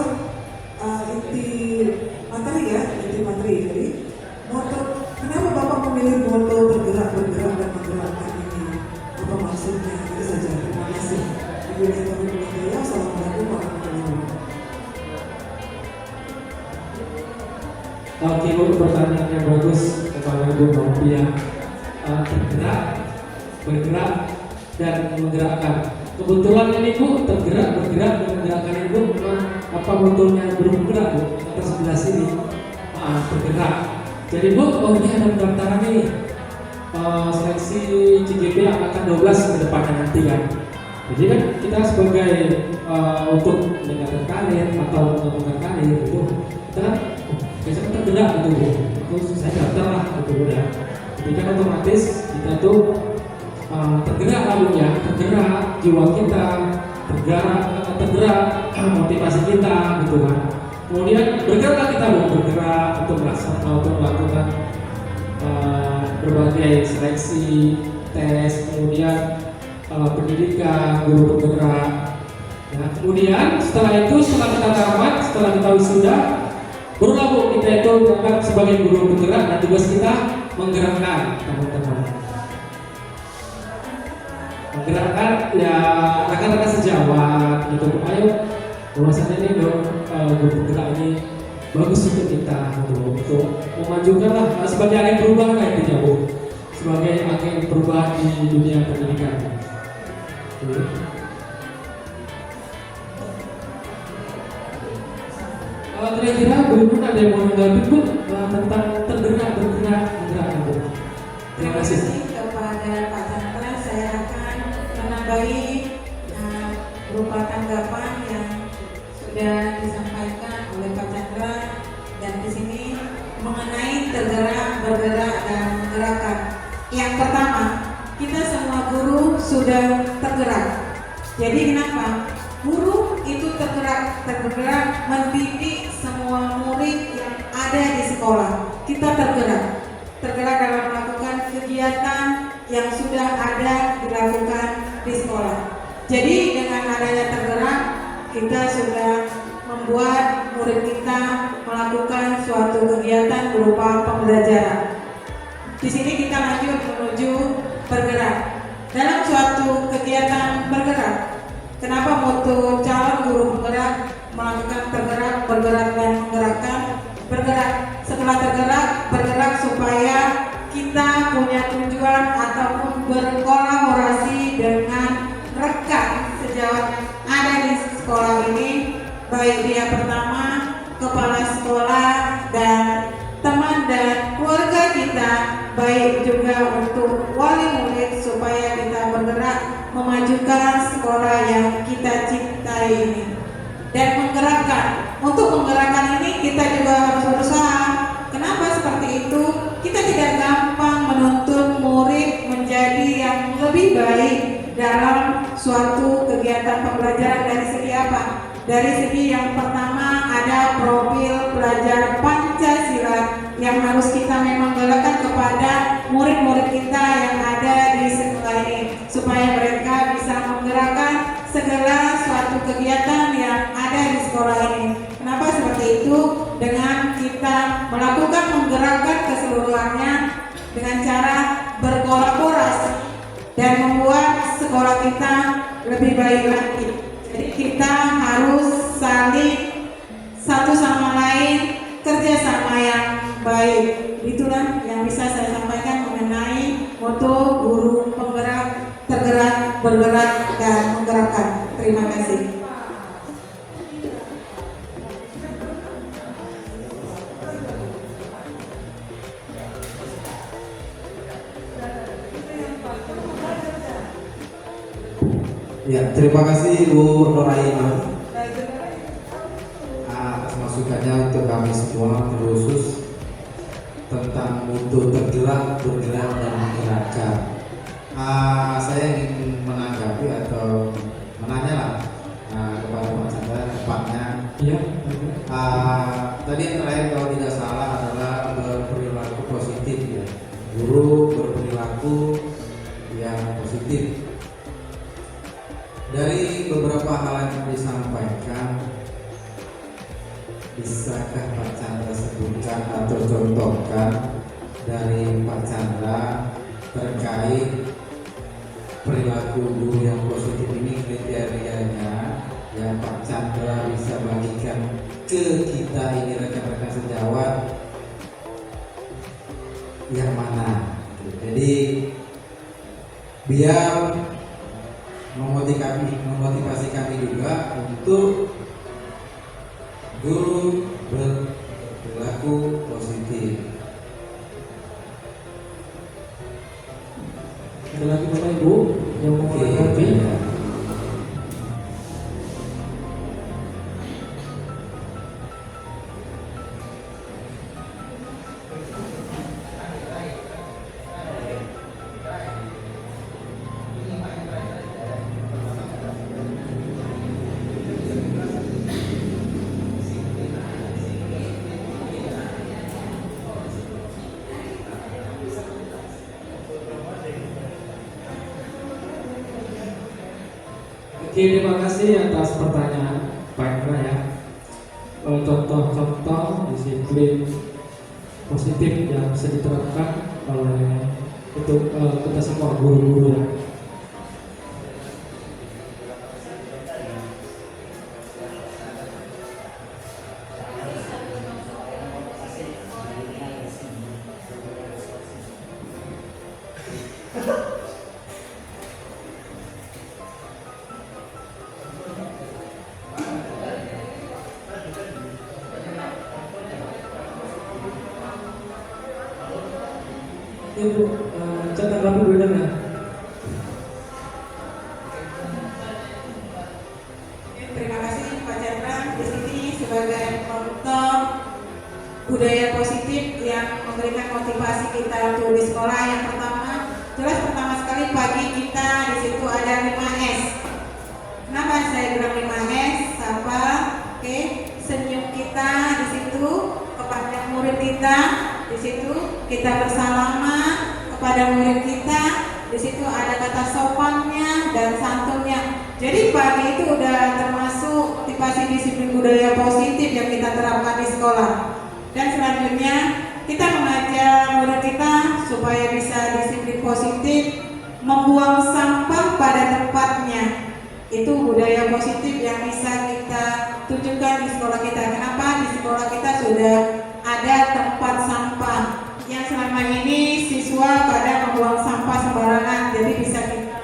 inti materi ya, inti materi. Jadi moto, kenapa Bapak memilih moto bergerak, bergerak dan menggerakkan ini? Apa maksudnya? Itu saja. Terima kasih. Ibu Neta Mujaya, Assalamualaikum warahmatullahi wabarakatuh. Oke Bu, pertanyaan yang bagus kepada Ibu Novia. Tergerak, bergerak dan menggerakkan. Kebetulan ini Bu, tergerak, bergerak dan menggerakkan Ibu memang apa motonya bergerak Bu atas sebelah sini. Bergerak. Jadi Bu, oh ini ada pendaftaran nih seleksi CGP angkatan 12 ke depannya nanti kan. Jadi kan kita sebagai untuk meningkatkan karir atau mengembangkan karir itu kita kan biasanya tergerak gitu Bu. Terus saya daftar lah gitu udah. Jadi kan otomatis kita tuh tergerak lah Bu ya, tergerak jiwa kita, tergerak motivasi kita gitu kan. Kemudian bergeraklah kita Bu, bergerak untuk melakukan berbagai seleksi, tes, kemudian pendidikan, guru penggerak. Nah, kemudian setelah kita tamat, setelah kita wisuda, barulah Bu kita itu berangkat sebagai guru penggerak dan tugas kita menggerakkan teman-teman. Menggerakkan ya rekan-rekan sejawat gitu. Ayo, bahwasannya ini dong guru penggerak ini bagus untuk kita gitu, untuk memajukan lah sebagai agen perubahan lah intinya Bu, sebagai agen perubahan di dunia pendidikan. Kira-kira Bu ada yang mau menanggapi Bu tentang tergerak, bergerak, menggerakkan Bu? Terima kasih. Kepada Pak Chandra, saya akan menambahi berupa tanggapan yang sudah disampaikan oleh Pak Chandra, dan di sini mengenai tergerak, bergerak dan menggerakkan. Yang pertama, kita semua guru sudah tergerak. Jadi kenapa? Guru itu tergerak mendidik semua murid yang ada di sekolah. Kita tergerak dalam melakukan kegiatan yang sudah ada dilakukan di sekolah. Jadi dengan adanya tergerak, kita sudah membuat murid kita melakukan suatu kegiatan berupa pembelajaran. Di sini kita lanjut menuju bergerak. Dalam suatu kegiatan bergerak, kenapa moto calon guru penggerak melakukan tergerak, bergerak dan menggerakkan? Bergerak. Setelah tergerak, bergerak supaya kita punya tujuan ataupun berkolaborasi dengan rekan sejawat ada di sekolah ini, baik dia pertama, kepala sekolah, dan teman dan keluarga kita, baik juga untuk wali murid, supaya kita bergerak memajukan sekolah yang kita cintai ini. Dan menggerakkan, untuk menggerakkan ini kita juga harus berusaha. Kenapa seperti itu? Kita tidak gampang menuntut murid menjadi yang lebih baik dalam suatu kegiatan pembelajaran. Dari segi apa? Dari segi yang pertama ada profil pelajar Pancasila yang harus kita memang galakan kepada murid-murid kita yang ada di sekolah ini, supaya mereka bisa menggerakkan segala suatu kegiatan yang ada di sekolah ini. Kenapa seperti itu? Dengan kita melakukan menggerakkan keseluruhannya dengan cara berkolaborasi dan membuat sekolah kita lebih baik lagi. Jadi kita harus saling satu sama lain kerjasama yang baik. Itulah yang bisa saya sampaikan mengenai moto guru penggerak, tergerak, bergerak, dan menggerakkan. Terima kasih. Ya, terima kasih Bu Noraina atas masukannya untuk kami semua, terkhusus tentang mutu tergerak, bergerak dan menggerakkan. Saya ingin menanggapi atau menanya lah kepada Pak Chandra tepatnya. Iya. Tadi yang terakhir kalau tidak salah adalah berperilaku positif ya. Guru berperilaku yang positif. Dari beberapa hal yang disampaikan, bisakah Pak Chandra sebutkan atau contohkan dari Pak Chandra terkait perilaku guru yang positif ini, kriterianya yang Pak Chandra bisa bagikan ke kita ini rekan-rekan sejawat yang mana? Jadi biar memotivasi kami juga untuk guru berperilaku positif. Ada lagi Bapak Ibu yang mau menanggapi? Oke, terima kasih atas pertanyaan Pak Indra ya. Contoh-contoh disiplin positif yang bisa diterapkan oleh untuk kita semua guru-guru ya. Ibu, catatan rapi benar ya? Terima kasih Pak Chandra di sini sebagai contoh budaya positif yang memberikan motivasi kita untuk di sekolah. Yang pertama sekali pagi kita di situ ada 5S. Kenapa saya bilang 5S? Sapa, oke, senyum kita di situ kepada murid kita. Di situ kita bersalaman kepada murid kita. Di situ ada kata sopannya dan santunnya. Jadi pagi itu udah termasuk motivasi disiplin budaya positif yang kita terapkan di sekolah. Dan selanjutnya kita mengajak murid kita supaya bisa disiplin positif, membuang sampah pada tempatnya. Itu budaya positif yang bisa kita tunjukkan di sekolah kita. Kenapa? Di sekolah kita sudah ada tempat sampah yang selama ini siswa pada membuang sampah sembarangan. Jadi bisa kita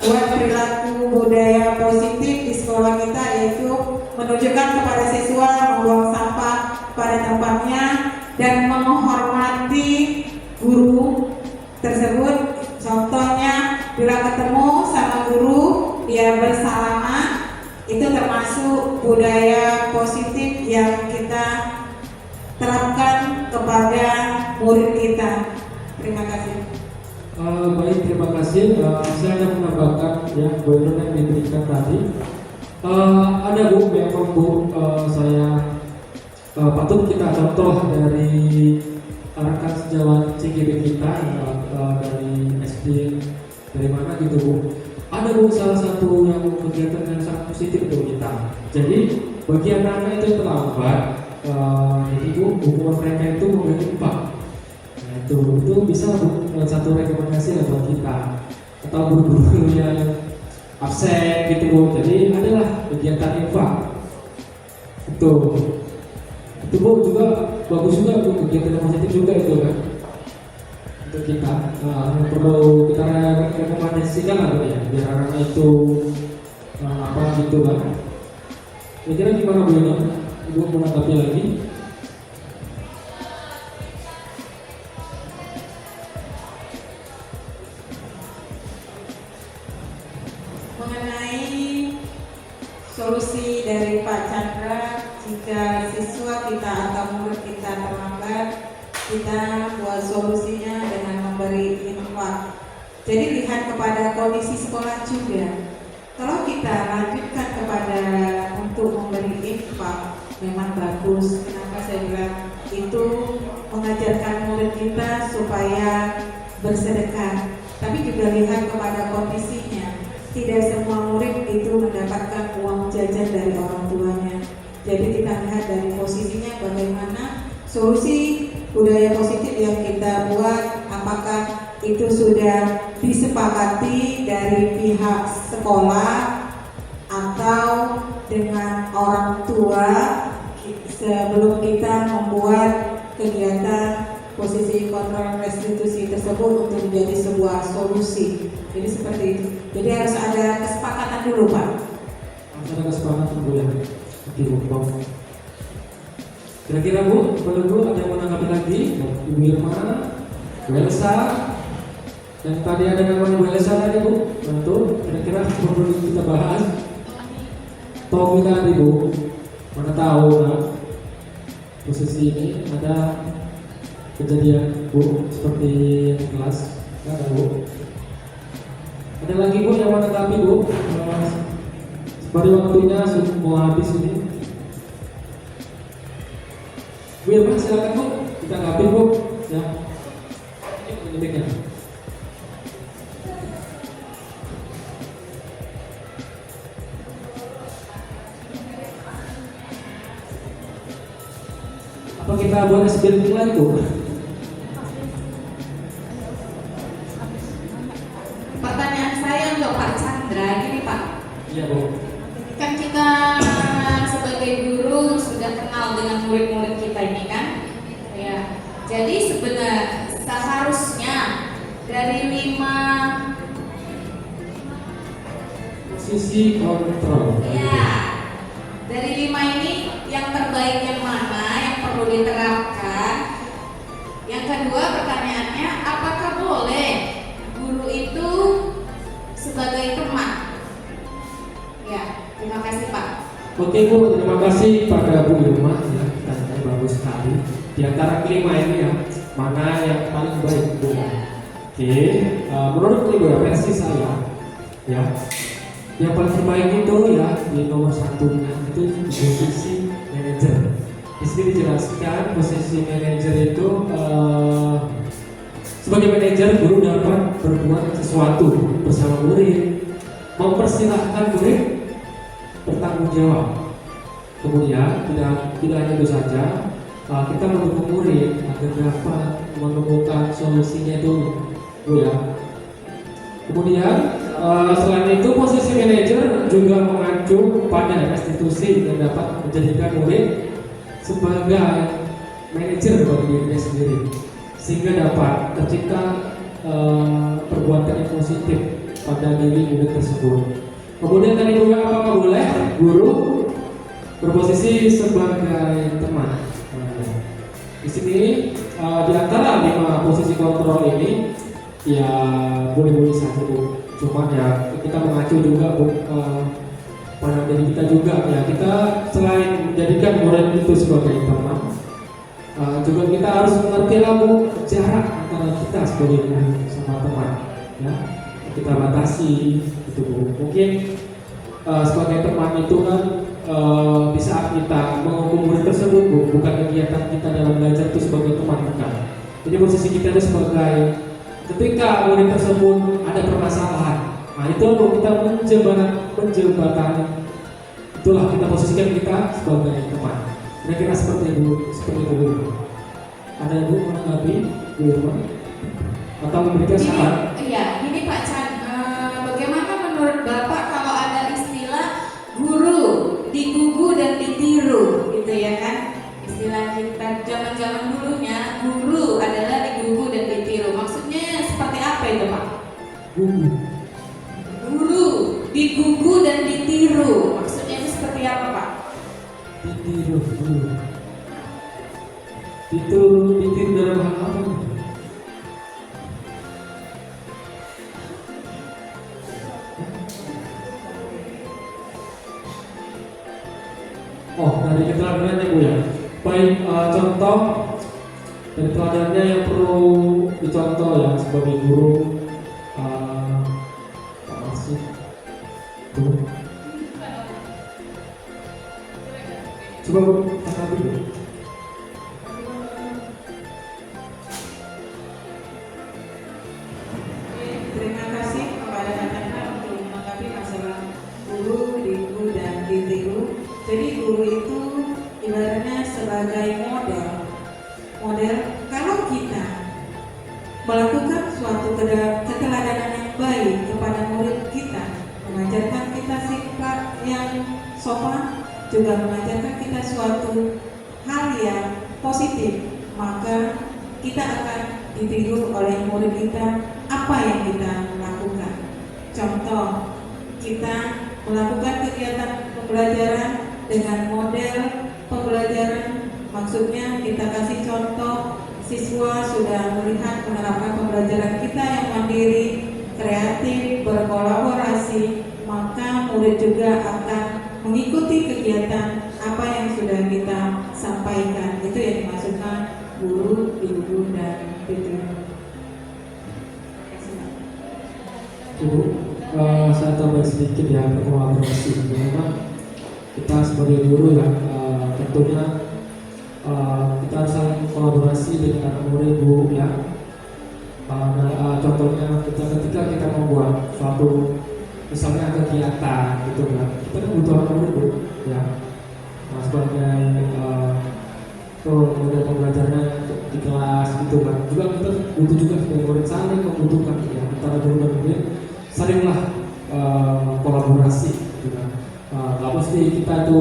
buat perilaku budaya positif di sekolah kita, yaitu menunjukkan kepada siswa membuang sampah pada tempatnya dan menghormati guru tersebut. Contohnya bila ketemu sama guru dia bersalaman, itu termasuk budaya positif yang kita terapkan kepada murid kita. Terima kasih. Baik, terima kasih. Saya akan menambahkan ya poin yang diberikan tadi. Ada Bu, memang Bu, saya patut kita contoh dari rekan sejawat CGB kita dari SD dari mana gitu Bu. Ada Bu salah satu yang kegiatan yang sangat positif untuk kita. Jadi bagi anak-anak itu terlambat, jadi Bu, hukuman mereka itu memberi upah. Nah, itu bisa Bu, satu rekomendasi lah buat kita atau guru-guru yang absen gitu Bu. Jadi adalah kegiatan infak. Itu Bu juga bagus juga Bu, kegiatan yang positif juga itu kan untuk kita. Yang perlu kita rekomendasikan lah Bu ya, biar anak itu apa gitu kan. Kira-kira gimana Bu ini? Ibu menanggapi lagi? Mengenai solusi dari Pak Chandra, jika siswa kita atau murid kita terlambat, kita buat solusinya dengan memberi infak. Jadi lihat kepada kondisi sekolah juga. Kalau kita lanjutkan kepada untuk memberi infak, memang bagus. Kenapa saya bilang itu mengajarkan murid kita supaya bersedekah. Tapi juga lihat kepada kondisinya. Tidak semua murid itu mendapatkan uang jajan dari orang tuanya. Jadi kita lihat dari posisinya bagaimana solusi budaya positif yang kita buat, apakah itu sudah disepakati dari pihak sekolah atau dengan orang tua sebelum kita membuat kegiatan posisi kontrol restitusi tersebut untuk menjadi sebuah solusi. Jadi seperti itu. Jadi harus ada kesepakatan dulu, Pak. Harus ada kesepakatan dulu ya. Oke, Bu. Kira-kira Bu, perlu ada yang mau menanggapi lagi? Ibu Irma, Bu Elsa, dan tadi ada namanya Bu Elsa tadi Bu, bantu. Kira-kira perlu kita bahas? Tommy tadi Bu, mana tahu kan? Posisi ini ada kejadian Bu seperti di kelas, nggak ada Bu. Ada lagi Bu yang mau menanggapi Bu? Seperti waktunya mau habis ini. Bu Irma silakan Bu, kita tanggapi Bu. Ya. Ini apa kita buat SBM lagi Bu? Pertanyaan saya untuk Pak Chandra, gini Pak. Iya Bu. Kan kita sebagai guru sudah kenal dengan murid-murid kita ini kan, ya. Jadi seharusnya dari 5 posisi kontrol. ya, dari 5 ini yang terbaik yang mana yang perlu diterapkan? Yang kedua pertanyaannya, apakah boleh guru itu sebagai teman? Ya, terima kasih Pak. Oke Bu, terima kasih pada Bu Irma ya, tanya bagus sekali. Di antara kelima ini ya, mana yang paling baik Bu? Oke, menurut Ibu ya, versi saya ya, yang paling terbaik itu ya di nomor 1-nya itu posisi manajer. Di sini dijelaskan posisi manajer itu sebagai manajer guru dapat berbuat sesuatu bersama murid, mempersilahkan murid bertanggung jawab. Kemudian tidak hanya itu saja, kita mendukung murid agar dapat menemukan solusinya dulu, Bu ya. Kemudian selain itu posisi manajer juga mengacu pada institusi yang dapat menjadikan murid sebagai manajer bagi dirinya sendiri, sehingga dapat tercipta perbuatan yang positif pada diri murid tersebut. Kemudian tadi juga apakah boleh guru berposisi sebagai teman? Di sini di antara 5 posisi kontrol ini ya boleh-boleh saja Bu. Cuma ya kita mengacu juga Bu pada diri kita juga ya. Kita selain menjadikan murid itu sebagai teman, juga kita harus mengerti lah Bu jarak antara kita sebagai guru sama teman ya. Kita batasi itu Bu. Mungkin sebagai teman itu kan di saat kita menghukum murid tersebut Bu, bukan kegiatan kita dalam belajar itu sebagai teman bukan. Jadi posisi kita itu sebagai ketika murid tersebut ada permasalahan, nah itu Bu kita menjembatani. Itulah kita posisikan kita sebagai teman. Kira-kira seperti itu Bu. Ada Bu menanggapi Bu Irma? Atau memberikan saran? Iya, ini Pak Chan, bagaimana menurut Bapak kalau ada istilah guru digugu dan ditiru, gitu ya kan? Istilah kita zaman-zaman dulunya, guru adalah digugu dan ditiru. Maksudnya seperti apa itu Pak? Guru digugu dan ditiru. Maksudnya itu seperti apa Pak? Ditiru dalam hal apa? Oh, dari keteladanannya Bu ya. Baik, contoh dari teladannya yang perlu dicontoh ya sebagai guru. Apa sih? Tuh. Coba Bu, tangkap dulu. Terima kasih kepada Natana untuk menanggapi masalah guru, ibu dan guru. Jadi guru itu ibaratnya sebagai model kalau kita melakukan suatu keteladanan yang baik kepada murid kita, mengajarkan kita sifat yang sopan, juga mengajarkan kita suatu hal yang positif, maka kita akan ditiru oleh murid kita apa yang kita lakukan. Contoh, kita melakukan kegiatan pembelajaran dengan model pembelajaran, maksudnya kita kasih contoh, siswa sudah melihat menerapkan pembelajaran kita yang mandiri, kreatif, berkolaborasi, maka murid juga akan mengikuti kegiatan apa yang sudah kita sampaikan. Itu yang dimaksudkan guru, ibu, dan guru. Ibu, saya tambah sedikit ya kolaborasi. Memang kita sebagai guru ya tentunya kita harus saling kolaborasi dengan murid Bu ya. Contohnya ketika kita membuat suatu misalnya kegiatan gitu ya, kita kan butuh murid Bu ya. Sebagai model pembelajarannya di kelas gitu kan. Juga kita butuh juga sebagai murid saling membutuhkan ya antara guru dan murid salinglah kolaborasi gitu kan. Gak mesti kita itu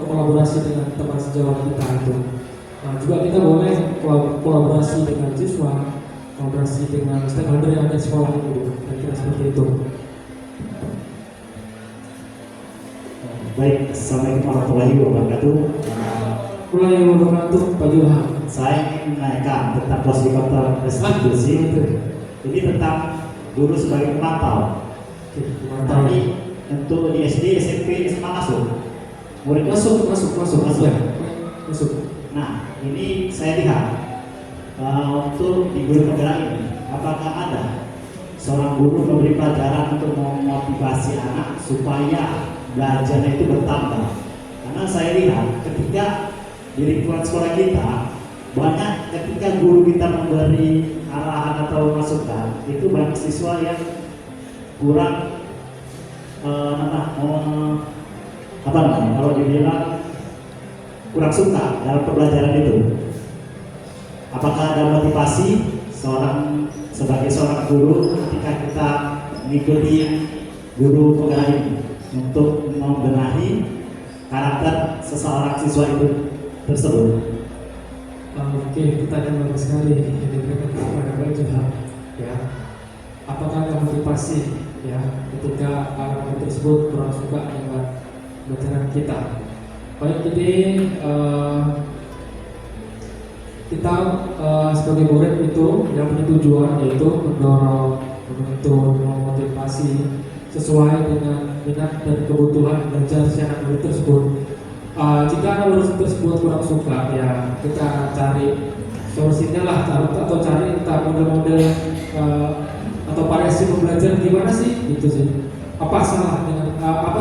kolaborasi dengan teman sejawat kita itu. Juga kita boleh kolaborasi dengan siswa, kolaborasi dengan stakeholder yang ada di sekolah itu. Kira-kira seperti itu. Baik, Assalamualaikum warahmatullahi wabarakatuh. Mulai wabarakatuh Pak Johan. Saya ingin menanyakan tentang prosedur restitusi. Ini tentang guru sebagai pemantau. Tapi untuk di SD, SMP, SMA masuk. Murid Masuk. Ya. Masuk. Nah, ini saya lihat untuk di guru penggerak ini, apakah ada seorang guru memberi pelajaran untuk memotivasi anak supaya belajarnya itu bertambah? Karena saya lihat ketika di lingkungan sekolah kita banyak ketika guru kita memberi arahan atau masukan, itu banyak siswa yang kurang kalau dibilang kurang suka dalam pembelajaran itu. Apakah ada motivasi sebagai seorang guru ketika kita mengikuti guru penggerak ini untuk membenahi karakter seseorang siswa itu tersebut? Oke, pertanyaan bagus sekali yang diberikan kepada Pak Johan. Ya, apakah ada motivasi ya ketika anak tersebut kurang suka dengan pelajaran kita? Baik, jadi kita sebagai murid itu yang punya tujuan yaitu mendorong, menuntun, memotivasi sesuai dengan minat dan kebutuhan belajar si anak murid tersebut. Jika anak murid tersebut kurang suka, ya kita cari solusinya lah, atau cari entah model-model atau variasi pembelajaran gimana sih, gitu sih. Apa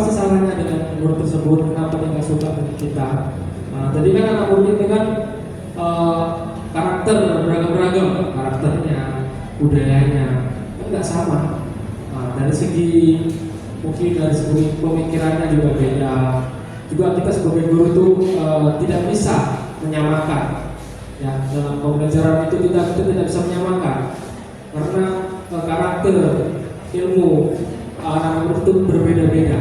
sih salahnya dengan murid tersebut? Kenapa dia nggak suka dengan kita? Tadi kan anak murid itu kan karakter beragam-beragam, karakternya, budayanya kan nggak sama. Dari segi mungkin dari segi pemikirannya juga beda. Juga kita sebagai guru itu tidak bisa menyamakan. Ya, dalam pembelajaran itu kita tidak bisa menyamakan karena karakter, ilmu anak murid itu berbeda-beda.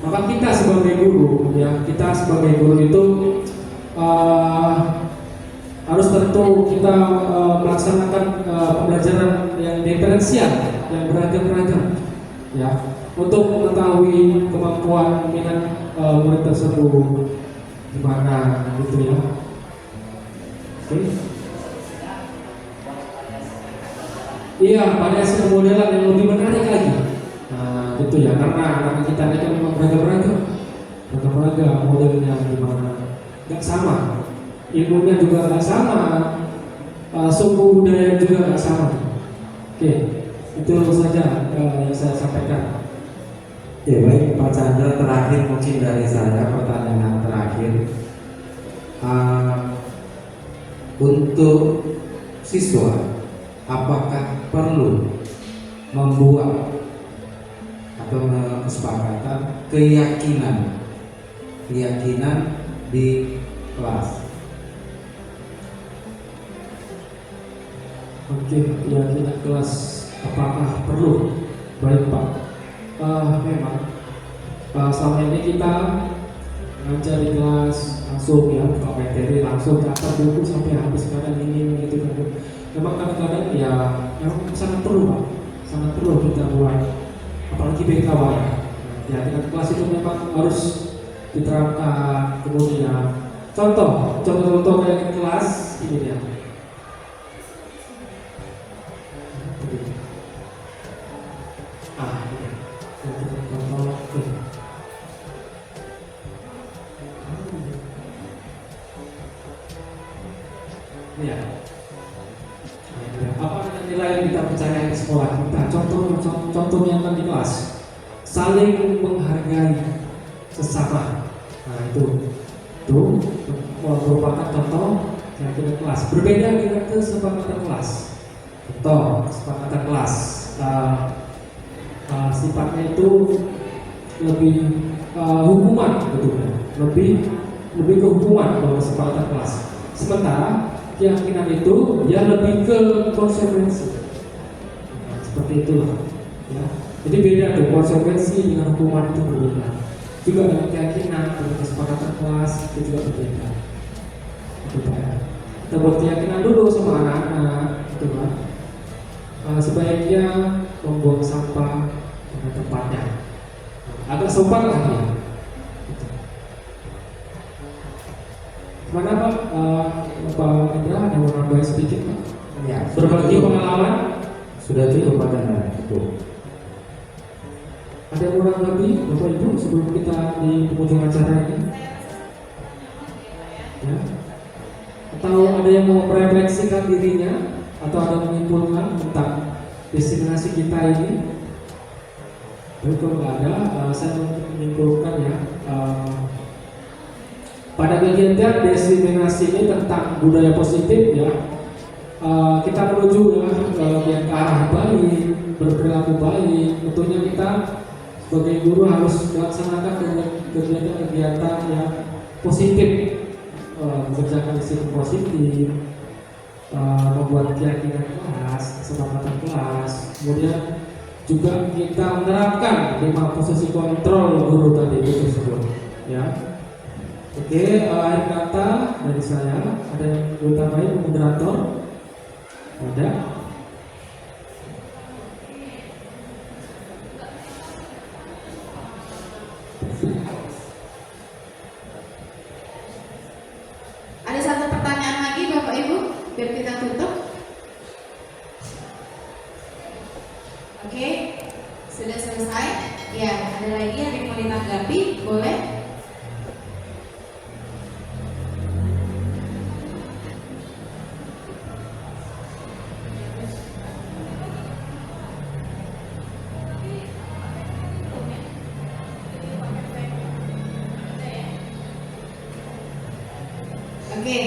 Maka kita sebagai guru, itu harus tentu kita melaksanakan pembelajaran yang diferensial, yang beragam-ragam, ya, untuk mengetahui kemampuan minat murid tersebut gimana, gitu ya. Oke. Iya, variasi pemodelan yang lebih menarik lagi. Nah, itu ya, karena anak kita memang beragam-ragam. beragam modelnya gimana, nggak sama, ilmunya juga nggak sama, suku budaya juga nggak sama. Oke, itu saja yang saya sampaikan. Ya baik Pak Chandra, terakhir mungkin dari saya pertanyaan terakhir. Untuk siswa, apakah perlu membuat atau kesepakatan keyakinan di kelas? Oke, keyakinan kelas apakah perlu? Baik Pak, memang selama ini kita ngajar di kelas langsung ya, buka materi langsung daftar buku sampai habis, kadang ini gitu kan. Memang kadang-kadang ya memang sangat perlu Pak, sangat perlu kita buat, apalagi BKW ya, dengan kelas itu memang harus diterapkan. Kemudian contoh kayak kelas ini dia. Ya. Apa nilai yang kita percaya di sekolah kita? Contohnya kan di kelas, saling menghargai sesama. Nah itu merupakan contoh yang kita kelas. Berbeda dengan kesepakatan kelas. Contoh kesepakatan kelas, sifatnya itu lebih hukuman, betulnya. Lebih ke hukuman kalau kesepakatan kelas. Sementara keyakinan itu ya lebih ke konsekuensi. Seperti itulah ya. Jadi beda tuh, konsekuensi dengan hukuman itu berbeda. Juga dengan keyakinan, dengan kesepakatan kelas itu juga berbeda. Itu Pak ya. Kita buat keyakinan dulu sama anak-anak, gitu kan. Sebaiknya membuang sampah pada tempatnya. Agak sopan lah ya. Gitu. Mana Pak? Pak Indra ada mau nambahin sedikit Pak? Ya, Berbagi pengalaman? sudah cukup Pak Chandra. Cukup. Ada yang mau nanggapi Bapak Ibu sebelum kita di penghujung acara ini? Ya. Atau ada yang mau merefleksikan dirinya atau ada menyimpulkan tentang destinasi kita ini? Tapi kalau nggak ada, saya mau menyimpulkan ya. Pada kegiatan destinasi ini tentang budaya positif ya, kita menuju ya ke arah baik, berperilaku baik. Tentunya kita sebagai guru harus melaksanakan kegiatan-kegiatan yang positif, mengerjakan disiplin positif, membuat keyakinan kelas, kesepakatan kelas. Kemudian juga kita menerapkan 5 posisi kontrol guru tadi itu tersebut ya. Oke, akhir kata dari saya, ada yang ditambahin moderator? Ada? Ada satu pertanyaan lagi Bapak Ibu, biar kita tutup. Oke, sudah selesai. Ya, ada lagi yang mau ditanggapi? Boleh? Oke,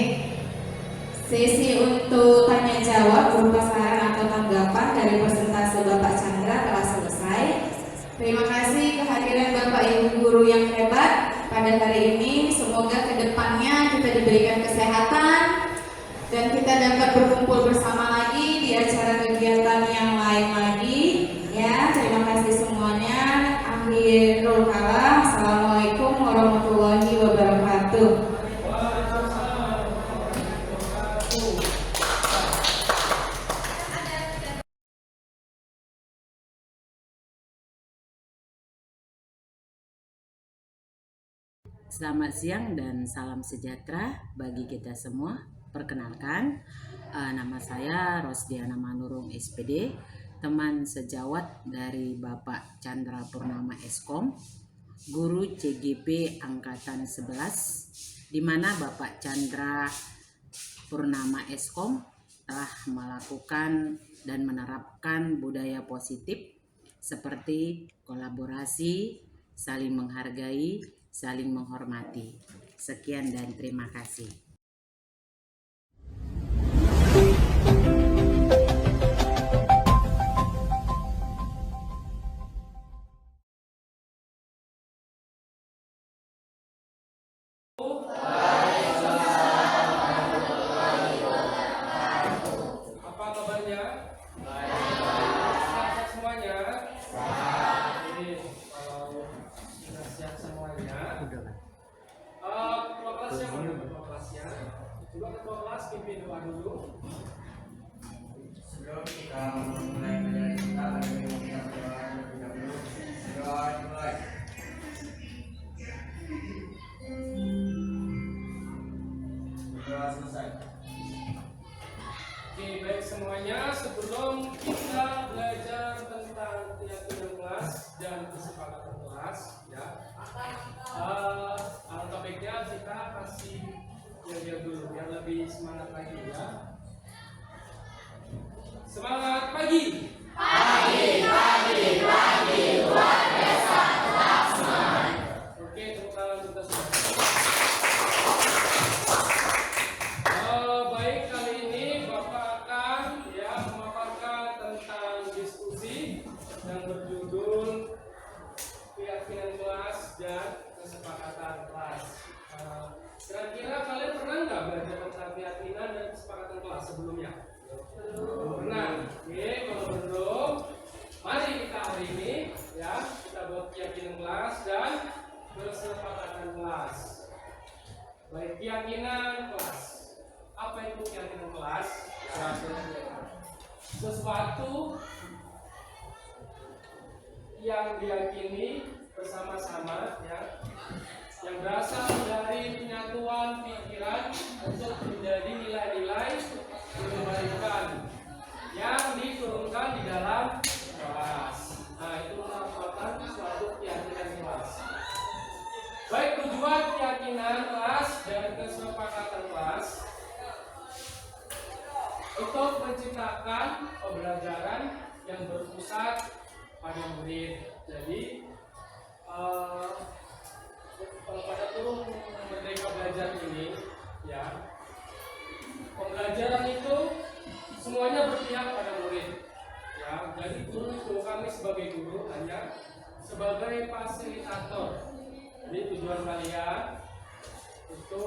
sesi untuk tanya jawab berupa saran atau tanggapan dari persentase Bapak Chandra telah selesai. Terima kasih kehadiran Bapak Ibu guru yang hebat pada hari ini. Semoga kedepannya kita diberikan kesehatan dan kita dapat berkumpul bersama lagi di acara kegiatan yang lain lagi. Ya, terima kasih semuanya. Akhirul kalam. Assalamualaikum warahmatullahi wabarakatuh. Selamat siang dan salam sejahtera bagi kita semua. Perkenalkan, nama saya Rosdiana Manurung SPD, teman sejawat dari Bapak Chandra Purnama Eskom. guru CGP Angkatan 11, di mana Bapak Chandra Purnama Eskom telah melakukan dan menerapkan budaya positif seperti kolaborasi, saling menghargai, saling menghormati. Sekian dan terima kasih. Apa kabarnya? Sehat semuanya? Ini kalau sudah siap semuanya. Ketua kelasnya mana? Ketua kelasnya. Coba ketua kelas pimpin doa dulu. Sebelum kita memulai pelajaran kita, kita berdoa terlebih dahulu. Doa dimulai. Berdoa selesai. Oke, baik semuanya. Sebelum kita belajar tentang keyakinan kelas dan kesepakatan kelas, ya, alangkah baiknya kita kasih yang dulu biar lebih semangat lagi, ya. Semangat pagi. Luar biasa, tetap semangat. Oke, tepuk tangan kita semua. Baik, kali ini Bapak akan memaparkan tentang diskusi yang berjudul keyakinan kelas dan kesepakatan kelas. Kira-kira kalian pernah nggak belajar tentang keyakinan dan kesepakatan kelas sebelumnya? Pernah. Oke, kalau belum, mari kita hari ini kita buat keyakinan kelas dan kesepakatan kelas. Baik, keyakinan kelas. Apa itu keyakinan kelas? Sesuatu yang diyakini bersama-sama, yang berasal dari penyatuan pikiran untuk menjadi nilai-nilai kebaikan yang diturunkan di dalam kelas. Nah, itu merupakan suatu keyakinan kelas. Baik, tujuan keyakinan kelas dan kesepakatan kelas untuk menciptakan pembelajaran yang berpusat pada murid. Jadi pada turun Merdeka Belajar ini, pembelajaran itu semuanya berpihak pada murid. Jadi guru itu kami sebagai guru hanya sebagai fasilitator. Jadi tujuan kalian itu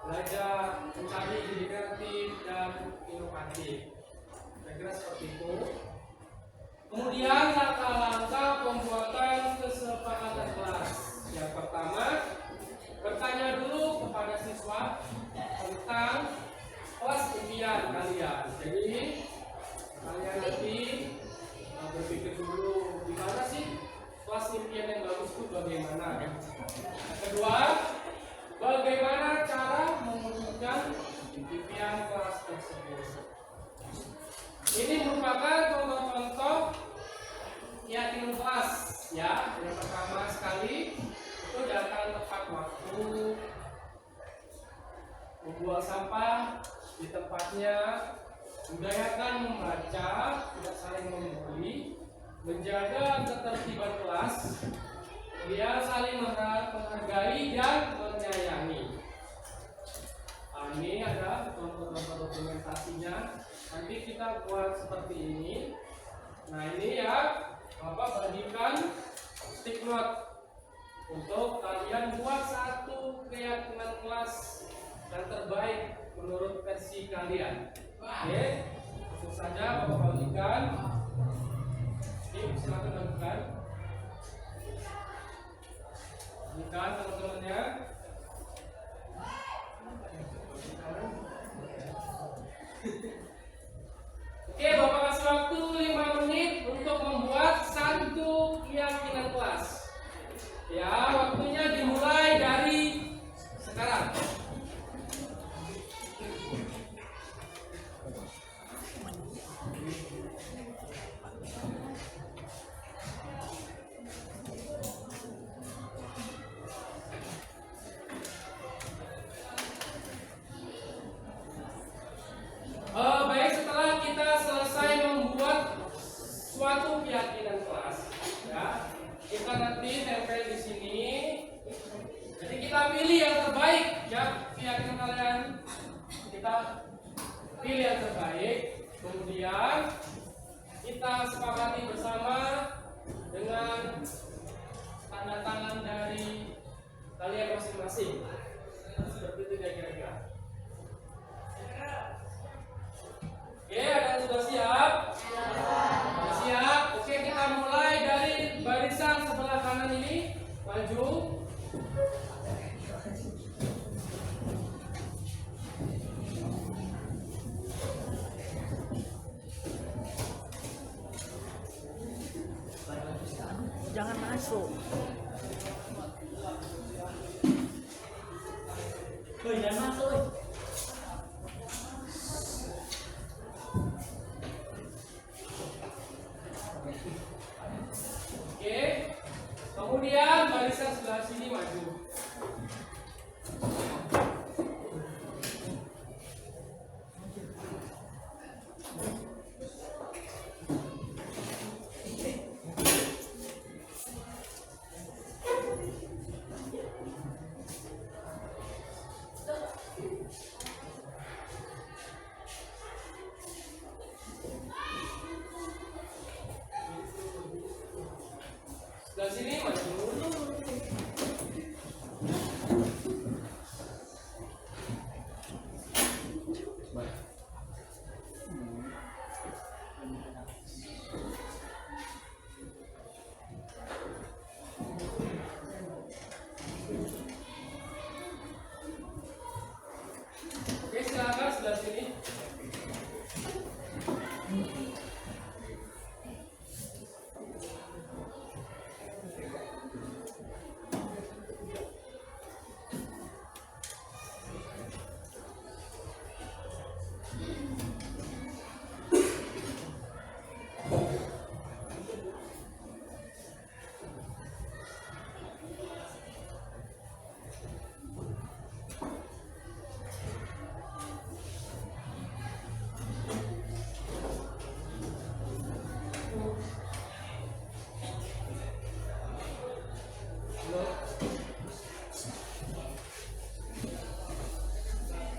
belajar mencari ide kreatif dan inovatif. Kira-kira seperti itu. Kemudian langkah-langkah pembuatan kesepakatan kelas. Yang pertama, bertanya dulu kepada siswa tentang kelas impian kalian. Jadi kalian nanti berpikir dulu gimana sih kelas impian yang bagus itu bagaimana. Kedua, bagaimana cara mewujudkan impian kelas tersebut. Ini merupakan contoh-contoh keyakinan kelas. Yang pertama sekali itu datang tepat waktu, membuang sampah di tempatnya, membudayakan membaca, tidak saling membuli, menjaga ketertiban kelas, kemudian saling menghargai dan menyayangi. Ini ada contoh-contoh dokumentasinya. Nanti kita buat seperti ini. Nah, ini Bapak bagikan stick note untuk kalian buat satu keyakinan kelas yang terbaik menurut versi kalian. Oke, langsung saja Bapak bagikan. Ini silakan bagikan. Bagikan teman-temannya. Oke, Bapak kasih waktu 5 menit untuk membuat satu keyakinan kelas. Waktunya dimulai dari sekarang. yang terbaik ya, keyakinan kalian. Kita pilih yang terbaik, kemudian kita sepakati bersama dengan tanda tangan dari kalian masing-masing. Seperti itu kira-kira. Oke, ada yang sudah siap? Sudah siap? Oke, kita mulai dari barisan sebelah kanan ini. Maju. Jangan masuk. Jangan masuk. Oke. Kemudian barisan sebelah sini maju. Sebelah sini maju. Oke, silakan sebelah sini.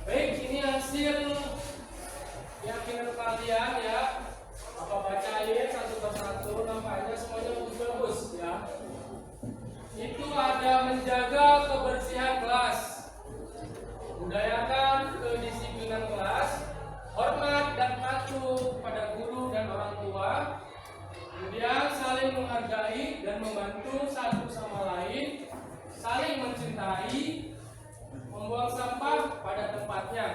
Baik, ini hasil keyakinan kalian ya. Apa bacain satu persatu, nampaknya semuanya bagus ya. Itu ada menjaga kebersihan kelas, budayakan kedisiplinan kelas, hormat dan patuh pada guru dan orang tua, kemudian saling menghargai dan membantu satu sama lain, saling mencintai, membuang sampah pada tempatnya,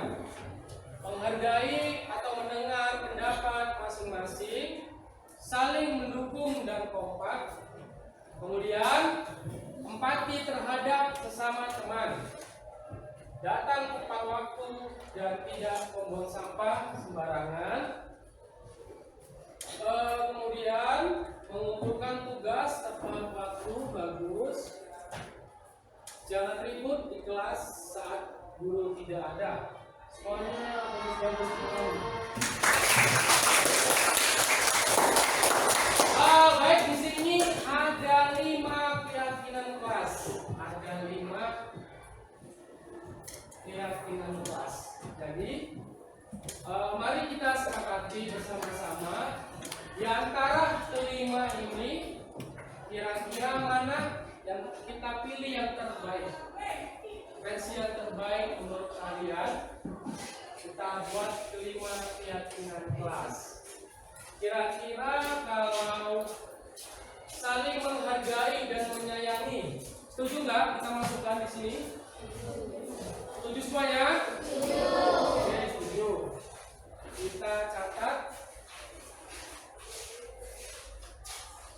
menghargai atau mendengar pendapat masing-masing, saling mendukung dan kompak, kemudian empati terhadap sesama teman, datang tepat waktu dan tidak membuang sampah sembarangan, kemudian mengumpulkan tugas tepat waktu bagus, jangan ribut di kelas saat guru tidak ada. Semuanya bagus-bagus sekali. Baik, di sini ada 5 keyakinan kelas. Ada 5 keyakinan kelas. Jadi, mari kita sepakati bersama-sama. Di antara kelima ini, kira-kira mana yang kita pilih yang terbaik, versi yang terbaik menurut kalian. Kita buat kelima keyakinan kelas. Kira-kira kalau saling menghargai dan menyayangi, setuju nggak kita masukkan di sini? Setuju semuanya? Oke, setuju. Kita catat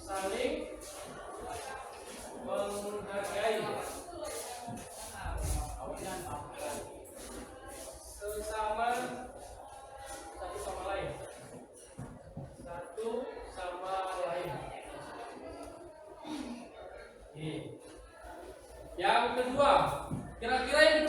saling menghargai sesama satu sama lain, satu sama lain. Yang kedua, kira-kira yang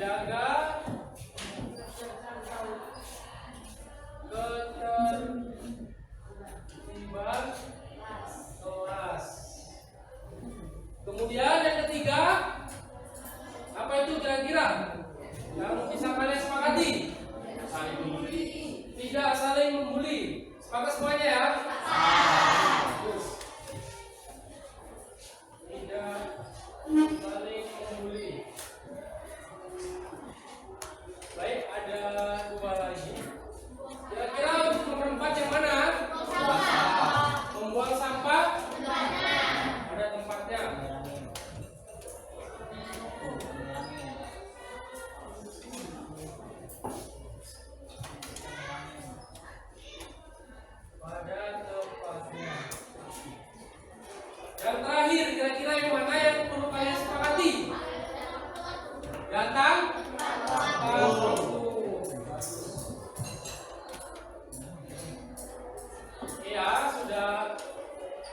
menjaga ketertiban kelas. Kemudian yang ketiga, apa itu kira-kira? Yang bisa kalian sepakati? Saling membuli. Tidak saling membuli. Sepakat semuanya ya? Bagus. Tidak saling membuli. Baik, ada dua lagi. Kira-kira untuk nomor 4 yang mana? Membuang sampah? Ada tempatnya. Pada tempatnya. Yang terakhir, kira-kira yang mana yang perlu kalian sepakati? Datang? Ya, sudah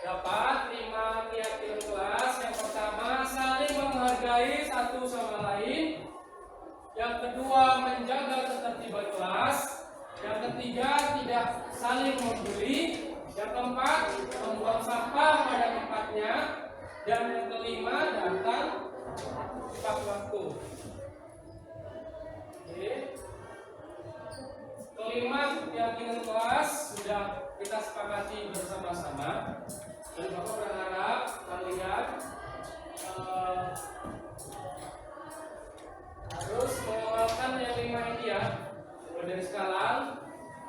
dapat 5 keyakinan kelas. Yang pertama, saling menghargai satu sama lain. Yang kedua, menjaga ketertiban kelas. Yang ketiga, tidak saling membuli. Yang keempat, membuang sampah pada tempatnya. Dan yang kelima, datang tepat waktu. Oke. Kelima keyakinan kelas sudah kita sepakati bersama-sama. Dan Bapak berharap kalian harus mengamalkan yang 5 ini ya. Mulai dari sekarang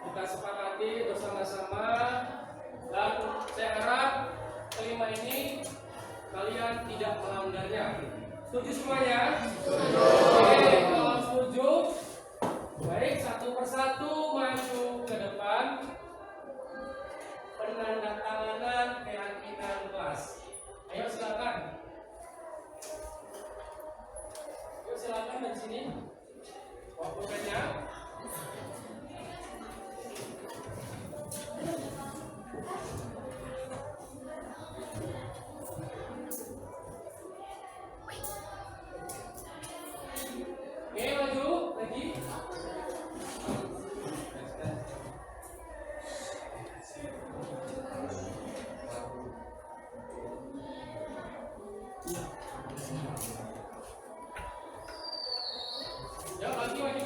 kita sepakati bersama-sama. Dan saya harap kelima ini kalian tidak melanggarnya. Setuju semuanya? Setuju. Oke, kalau setuju, baik, satu persatu maju ke depan. Penandatanganan keyakinan kelas. Ayo silakan. Ayo silakan dari sini. Waktunya. Oke, maju lagi. Ya, lagi maju.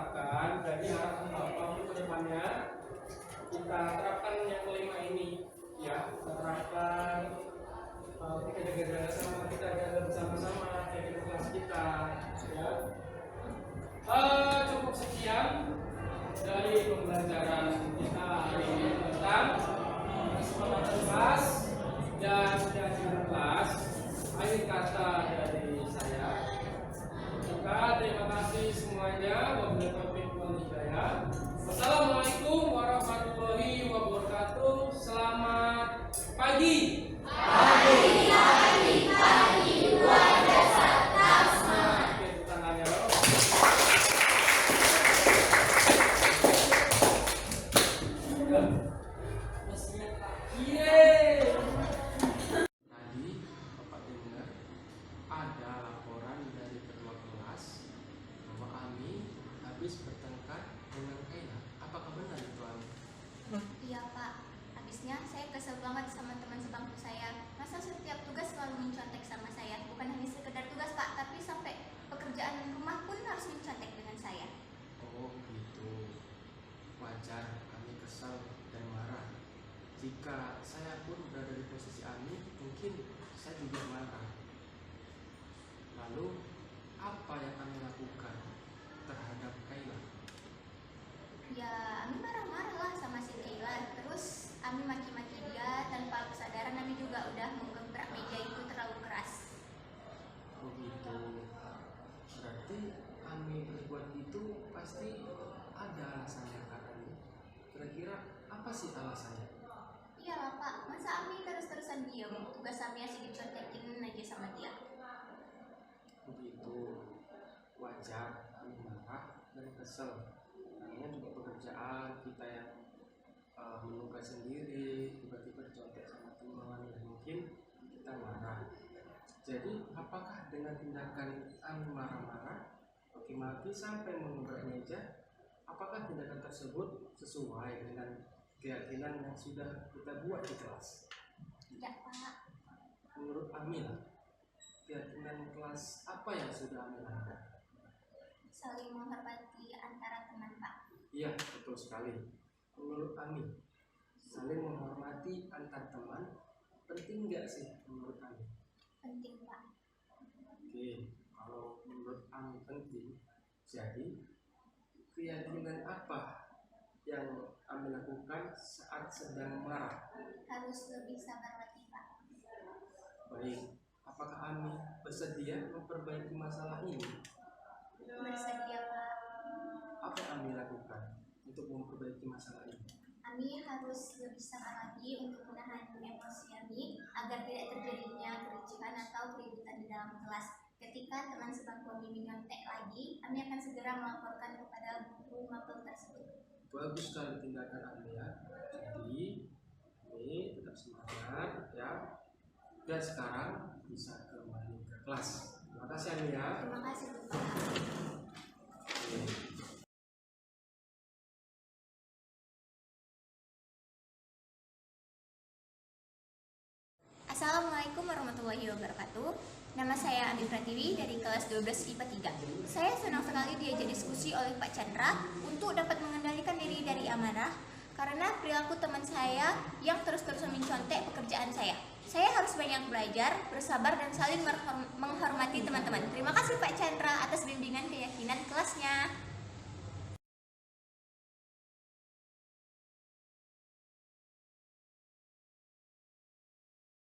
terapkan. Jadi harapan Bapak untuk kedepannya kita terapkan yang kelima ini, ya. Kita terapkan, kita jaga sama, kita jaga bersama-sama, jaga kelas kita, ya. Cukup sekian dari pembelajaran kita hari ini tentang kesempatan kelas dan kegiatan kelas. Akhir kata dari saya. Terima kasih semuanya. Wabillahi taufiq wal hidayah. Wassalamualaikum warahmatullahi wabarakatuh. Selamat pagi. Pagi. Luar biasa. Semangat. Oke, tangannya dong. Tadi Bapak dengar ada laporan dari kedua kelas bahwa Ami habis bertengkar dengan Kaila. Apakah benar itu, Ami? Iya Pak, habisnya saya kesel banget sama teman sebangku saya. Masa setiap tugas selalu mencontek sama saya. Bukan hanya sekedar tugas Pak, tapi sampai pekerjaan rumah pun harus mencontek dengan saya. Oh gitu. Wajar Ami kesal dan marah. Jika saya pun berada di posisi Ami, mungkin saya juga marah. Lalu apa yang Ami lakukan terhadap Kaila? Ya, Ami marah-marah lah sama si Kaila. Terus Ami maki-maki dia tanpa kesadaran. Ami juga udah menggebrak meja itu terlalu keras. Oh gitu. Berarti Ami berbuat itu pasti ada alasannya, Kak Ami. Kira-kira apa sih alasannya? Iya lah Pak, masa Ami terus-terusan diem? Tugas Ami asik dicontekin aja sama dia. Begitu. Wajar Ami marah dan kesel. Namanya juga pekerjaan kita yang menugas sendiri, tiba-tiba dicontek sama teman, dan mungkin kita marah. Jadi apakah dengan tindakan Ami marah-marah, maki-maki sampai mengubah meja, apakah tindakan tersebut sesuai dengan keyakinan yang sudah kita buat di kelas? Tidak Pak. Menurut Ami, keyakinan kelas apa yang sudah Ami lakukan? Saling menghormati antara teman Pak. Iya, betul sekali. Menurut Ami, saling menghormati antar teman penting nggak sih menurut Ami? Penting Pak. Oke, kalau menurut Ami penting, jadi keyakinan apa yang Ami lakukan saat sedang marah? Harus lebih sabar lagi Pak. Baik, apakah Ami bersedia memperbaiki masalah ini? Bersedia Pak. Apa yang Ami lakukan untuk memperbaiki masalah ini? Ami harus lebih sabar lagi untuk menahan emosi Ami agar tidak terjadinya kericuhan atau keributan di dalam kelas. Ketika teman sebangku Ami menyontek lagi, Ami akan segera melaporkan kepada guru mapel tersebut. Bagus sekali tindakan Ami ya. Jadi Ami tetap semangat ya. Dan sekarang bisa kembali ke kelas. Terima kasih Ami ya. Terima kasih Bapak. Assalamualaikum warahmatullahi wabarakatuh. Nama saya Andi Pratiwi dari kelas 12 IPA 3. Saya senang sekali diajak diskusi oleh Pak Chandra untuk dapat mengendalikan diri dari amarah karena perilaku teman saya yang terus-terusan mencontek pekerjaan saya. Saya harus banyak belajar, bersabar, dan saling menghormati teman-teman. Terima kasih Pak Chandra atas bimbingan keyakinan kelasnya.